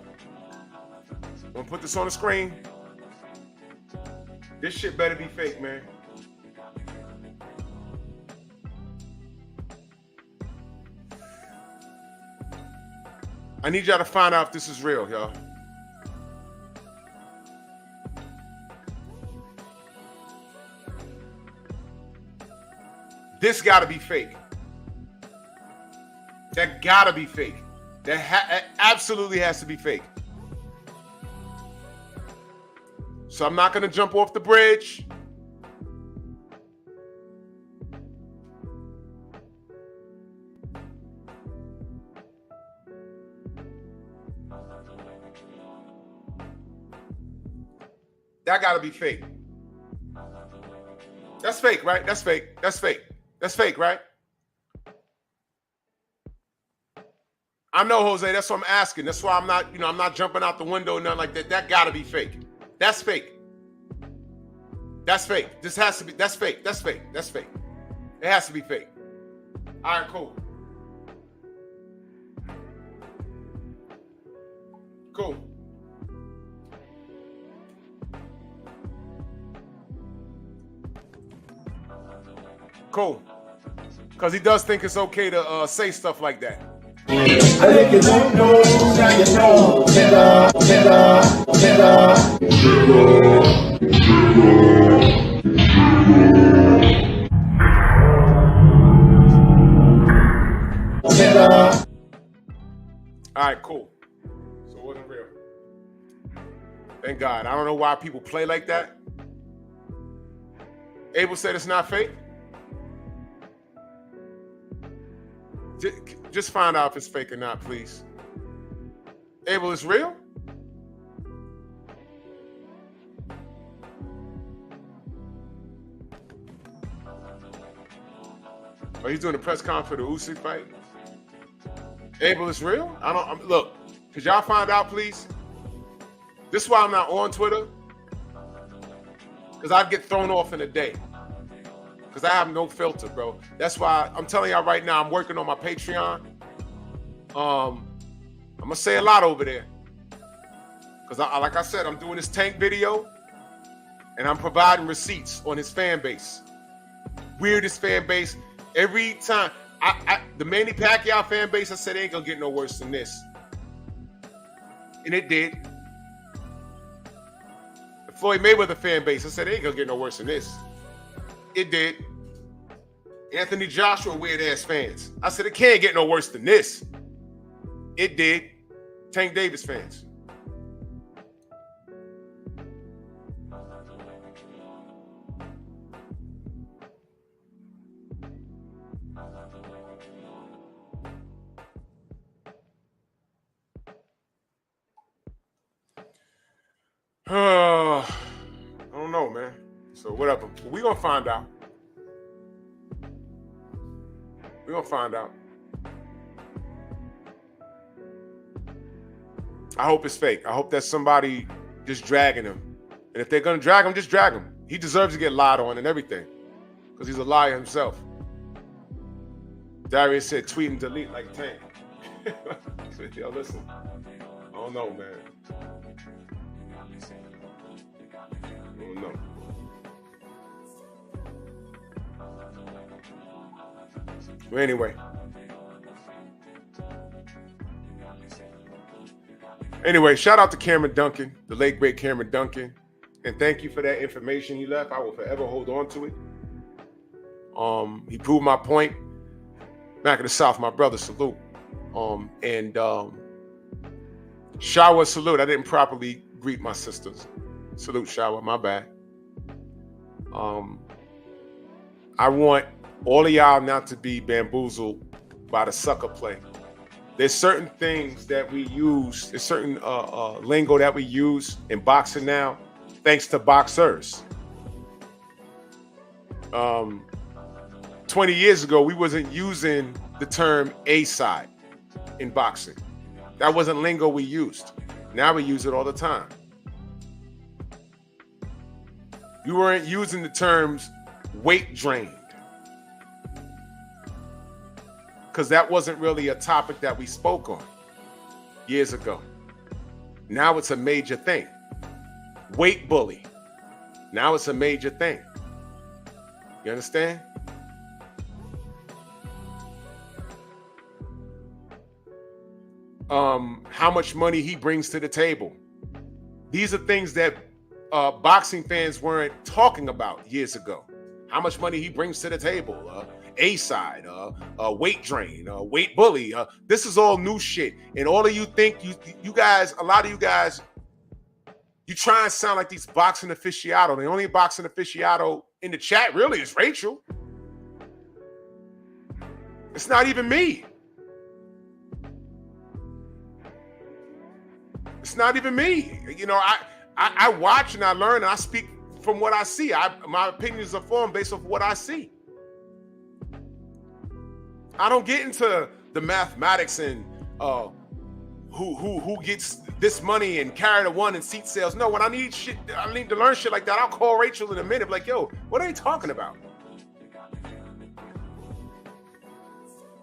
I'm gonna put this on the screen. This shit better be fake, man. I need y'all to find out if this is real, y'all. This gotta be fake. That gotta be fake. That absolutely has to be fake. So I'm not gonna jump off the bridge. That gotta be fake. That's fake, right? That's fake. That's fake. That's fake, right? I know, Jose. That's what I'm asking. That's why I'm not, I'm not jumping out the window or nothing like that. That gotta be fake. That's fake. That's fake. This has to be. That's fake. That's fake. That's fake. It has to be fake. All right, cool. Cool. Cool. Because he does think it's okay to say stuff like that. All right, cool. So it wasn't real. Thank God. I don't know why people play like that. Abel said it's not fake. Just find out if it's fake or not, please. Abel, it's real? Oh, he's doing a press conference for the Usyk fight? Abel, it's real? Look, could y'all find out, please? This is why I'm not on Twitter. Because I'd get thrown off in a day. Because I have no filter, bro. That's why I'm telling y'all right now, I'm working on my Patreon. I'm going to say a lot over there. Because like I said, I'm doing this Tank video. And I'm providing receipts on his fan base. Weirdest fan base. Every time. The Manny Pacquiao fan base, I said, it ain't going to get no worse than this. And it did. The Floyd Mayweather fan base, I said, it ain't going to get no worse than this. It did. Anthony Joshua weird ass fans. I said it can't get no worse than this. It did. Tank Davis fans. I don't know, man. So whatever. We're going to find out. We're going to find out. I hope it's fake. I hope that's somebody just dragging him. And if they're going to drag him, just drag him. He deserves to get lied on and everything. Because he's a liar himself. Darius said, tweet and delete like Tank. Yo, listen. I don't know, man. I don't know. Well, anyway, shout out to Cameron Duncan, the late great Cameron Duncan, and thank you for that information he left. I will forever hold on to it. He proved my point. Back in the South, my brother, salute. Shower, salute. I didn't properly greet my sisters. Salute, Shower, my bad. I want all of y'all not to be bamboozled by the sucker play. There's certain things that we use, there's certain lingo that we use in boxing now, thanks to boxers. 20 years ago, we wasn't using the term A-side in boxing. That wasn't lingo we used. Now we use it all the time. You weren't using the terms weight drained. Because that wasn't really a topic that we spoke on years ago. Now it's a major thing. Weight bully. Now it's a major thing. You understand? How much money he brings to the table. These are things that boxing fans weren't talking about years ago. How much money he brings to the table. A-side, weight drain, weight bully. This is all new shit. And all of you think, you guys, a lot of you guys, you try and sound like these boxing aficionado. The only boxing aficionado in the chat really is Rachel. It's not even me. It's not even me. You know, I watch and I learn and I speak from what I see. My opinions are formed based off what I see. I don't get into the mathematics and who gets this money and carry the one in seat sales. No, when I need to learn shit like that, I'll call Rachel in a minute. Like, yo, what are they talking about?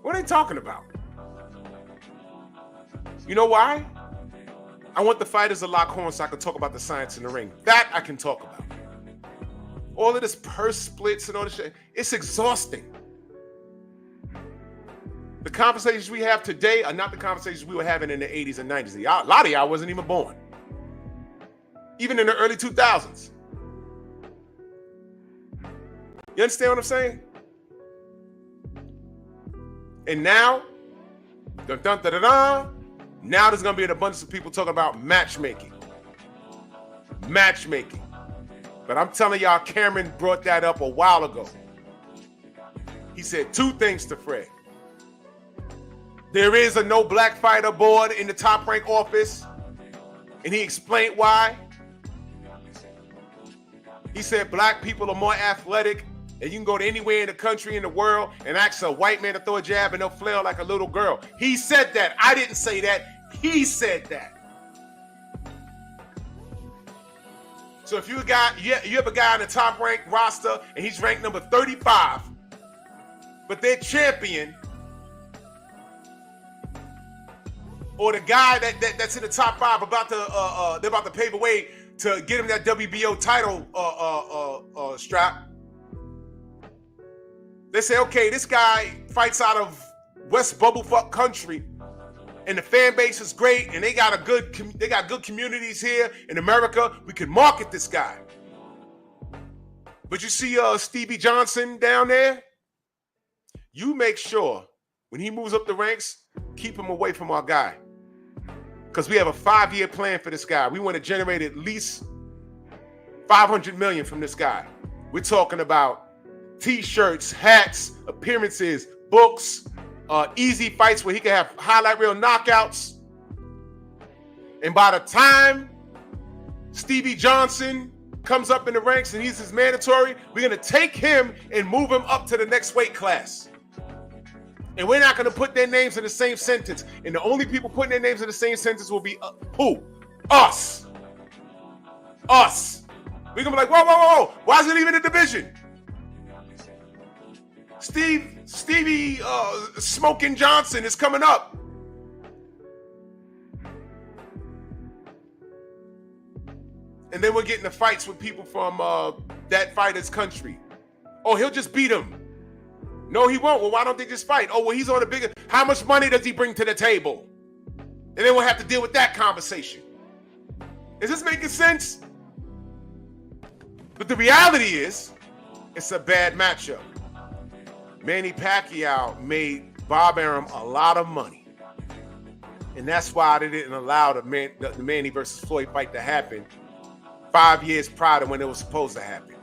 What are they talking about? You know why? I want the fighters to lock horns so I can talk about the science in the ring. That I can talk about. All of this purse splits and all this shit, it's exhausting. The conversations we have today are not the conversations we were having in the 80s and 90s. A lot of y'all wasn't even born. Even in the early 2000s. You understand what I'm saying? And now, now there's gonna be an abundance of people talking about matchmaking. Matchmaking. But I'm telling y'all, Cameron brought that up a while ago. He said two things to Fred. There is a no black fighter board in the Top Rank office, and he explained why. He said black people are more athletic, and you can go to anywhere in the country, in the world, and ask a white man to throw a jab, and they'll flail like a little girl. He said that. I didn't say that. He said that. So if you have a guy on the Top Rank roster, and he's ranked number 35, but they're champion, or the guy that's in the top 5 they're about to pave the way to get him that WBO title strap. They say, okay, this guy fights out of West Bubblefuck country, and the fan base is great, and they got good communities here in America. We can market this guy. But you see Stevie Johnson down there? You make sure when he moves up the ranks, keep him away from our guy. Because we have a 5-year plan for this guy. We want to generate at least $500 million from this guy. We're talking about t-shirts, hats, appearances, books, easy fights where he can have highlight reel knockouts. And by the time Stevie Johnson comes up in the ranks and he's his mandatory, we're going to take him and move him up to the next weight class. And we're not going to put their names in the same sentence. And the only people putting their names in the same sentence will be who? Us. Us. We're going to be like, whoa. Why is it even a division? Stevie Smoking Johnson is coming up. And then we're getting the fights with people from that fighter's country. Oh, he'll just beat him. No, he won't. Well, why don't they just fight? Oh, well, he's on a bigger... How much money does he bring to the table? And then we'll have to deal with that conversation. Is this making sense? But the reality is, it's a bad matchup. Manny Pacquiao made Bob Arum a lot of money. And that's why they didn't allow the Manny versus Floyd fight to happen 5 years prior to when it was supposed to happen.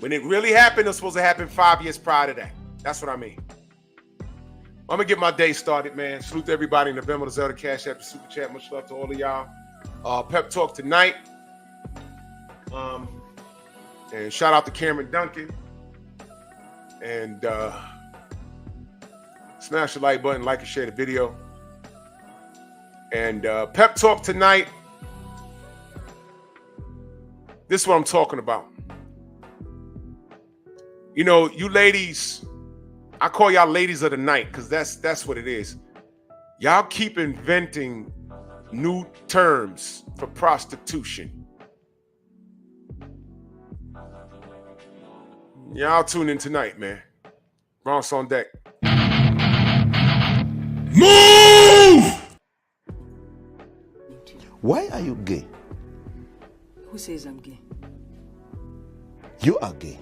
When it really happened, it was supposed to happen 5 years prior to that. That's what I mean. I'm going to get my day started, man. Salute to everybody in the Venmo, the Zelda, Cash App, the Super Chat. Much love to all of y'all. Pep Talk tonight. And shout out to Cameron Duncan. And smash the like button, like and share the video. And Pep Talk tonight. This is what I'm talking about. You know, you ladies, I call y'all ladies of the night because that's what it is. Y'all keep inventing new terms for prostitution. Y'all tune in tonight, man. Bronx on deck. Move! Why are you gay? Who says I'm gay? You are gay.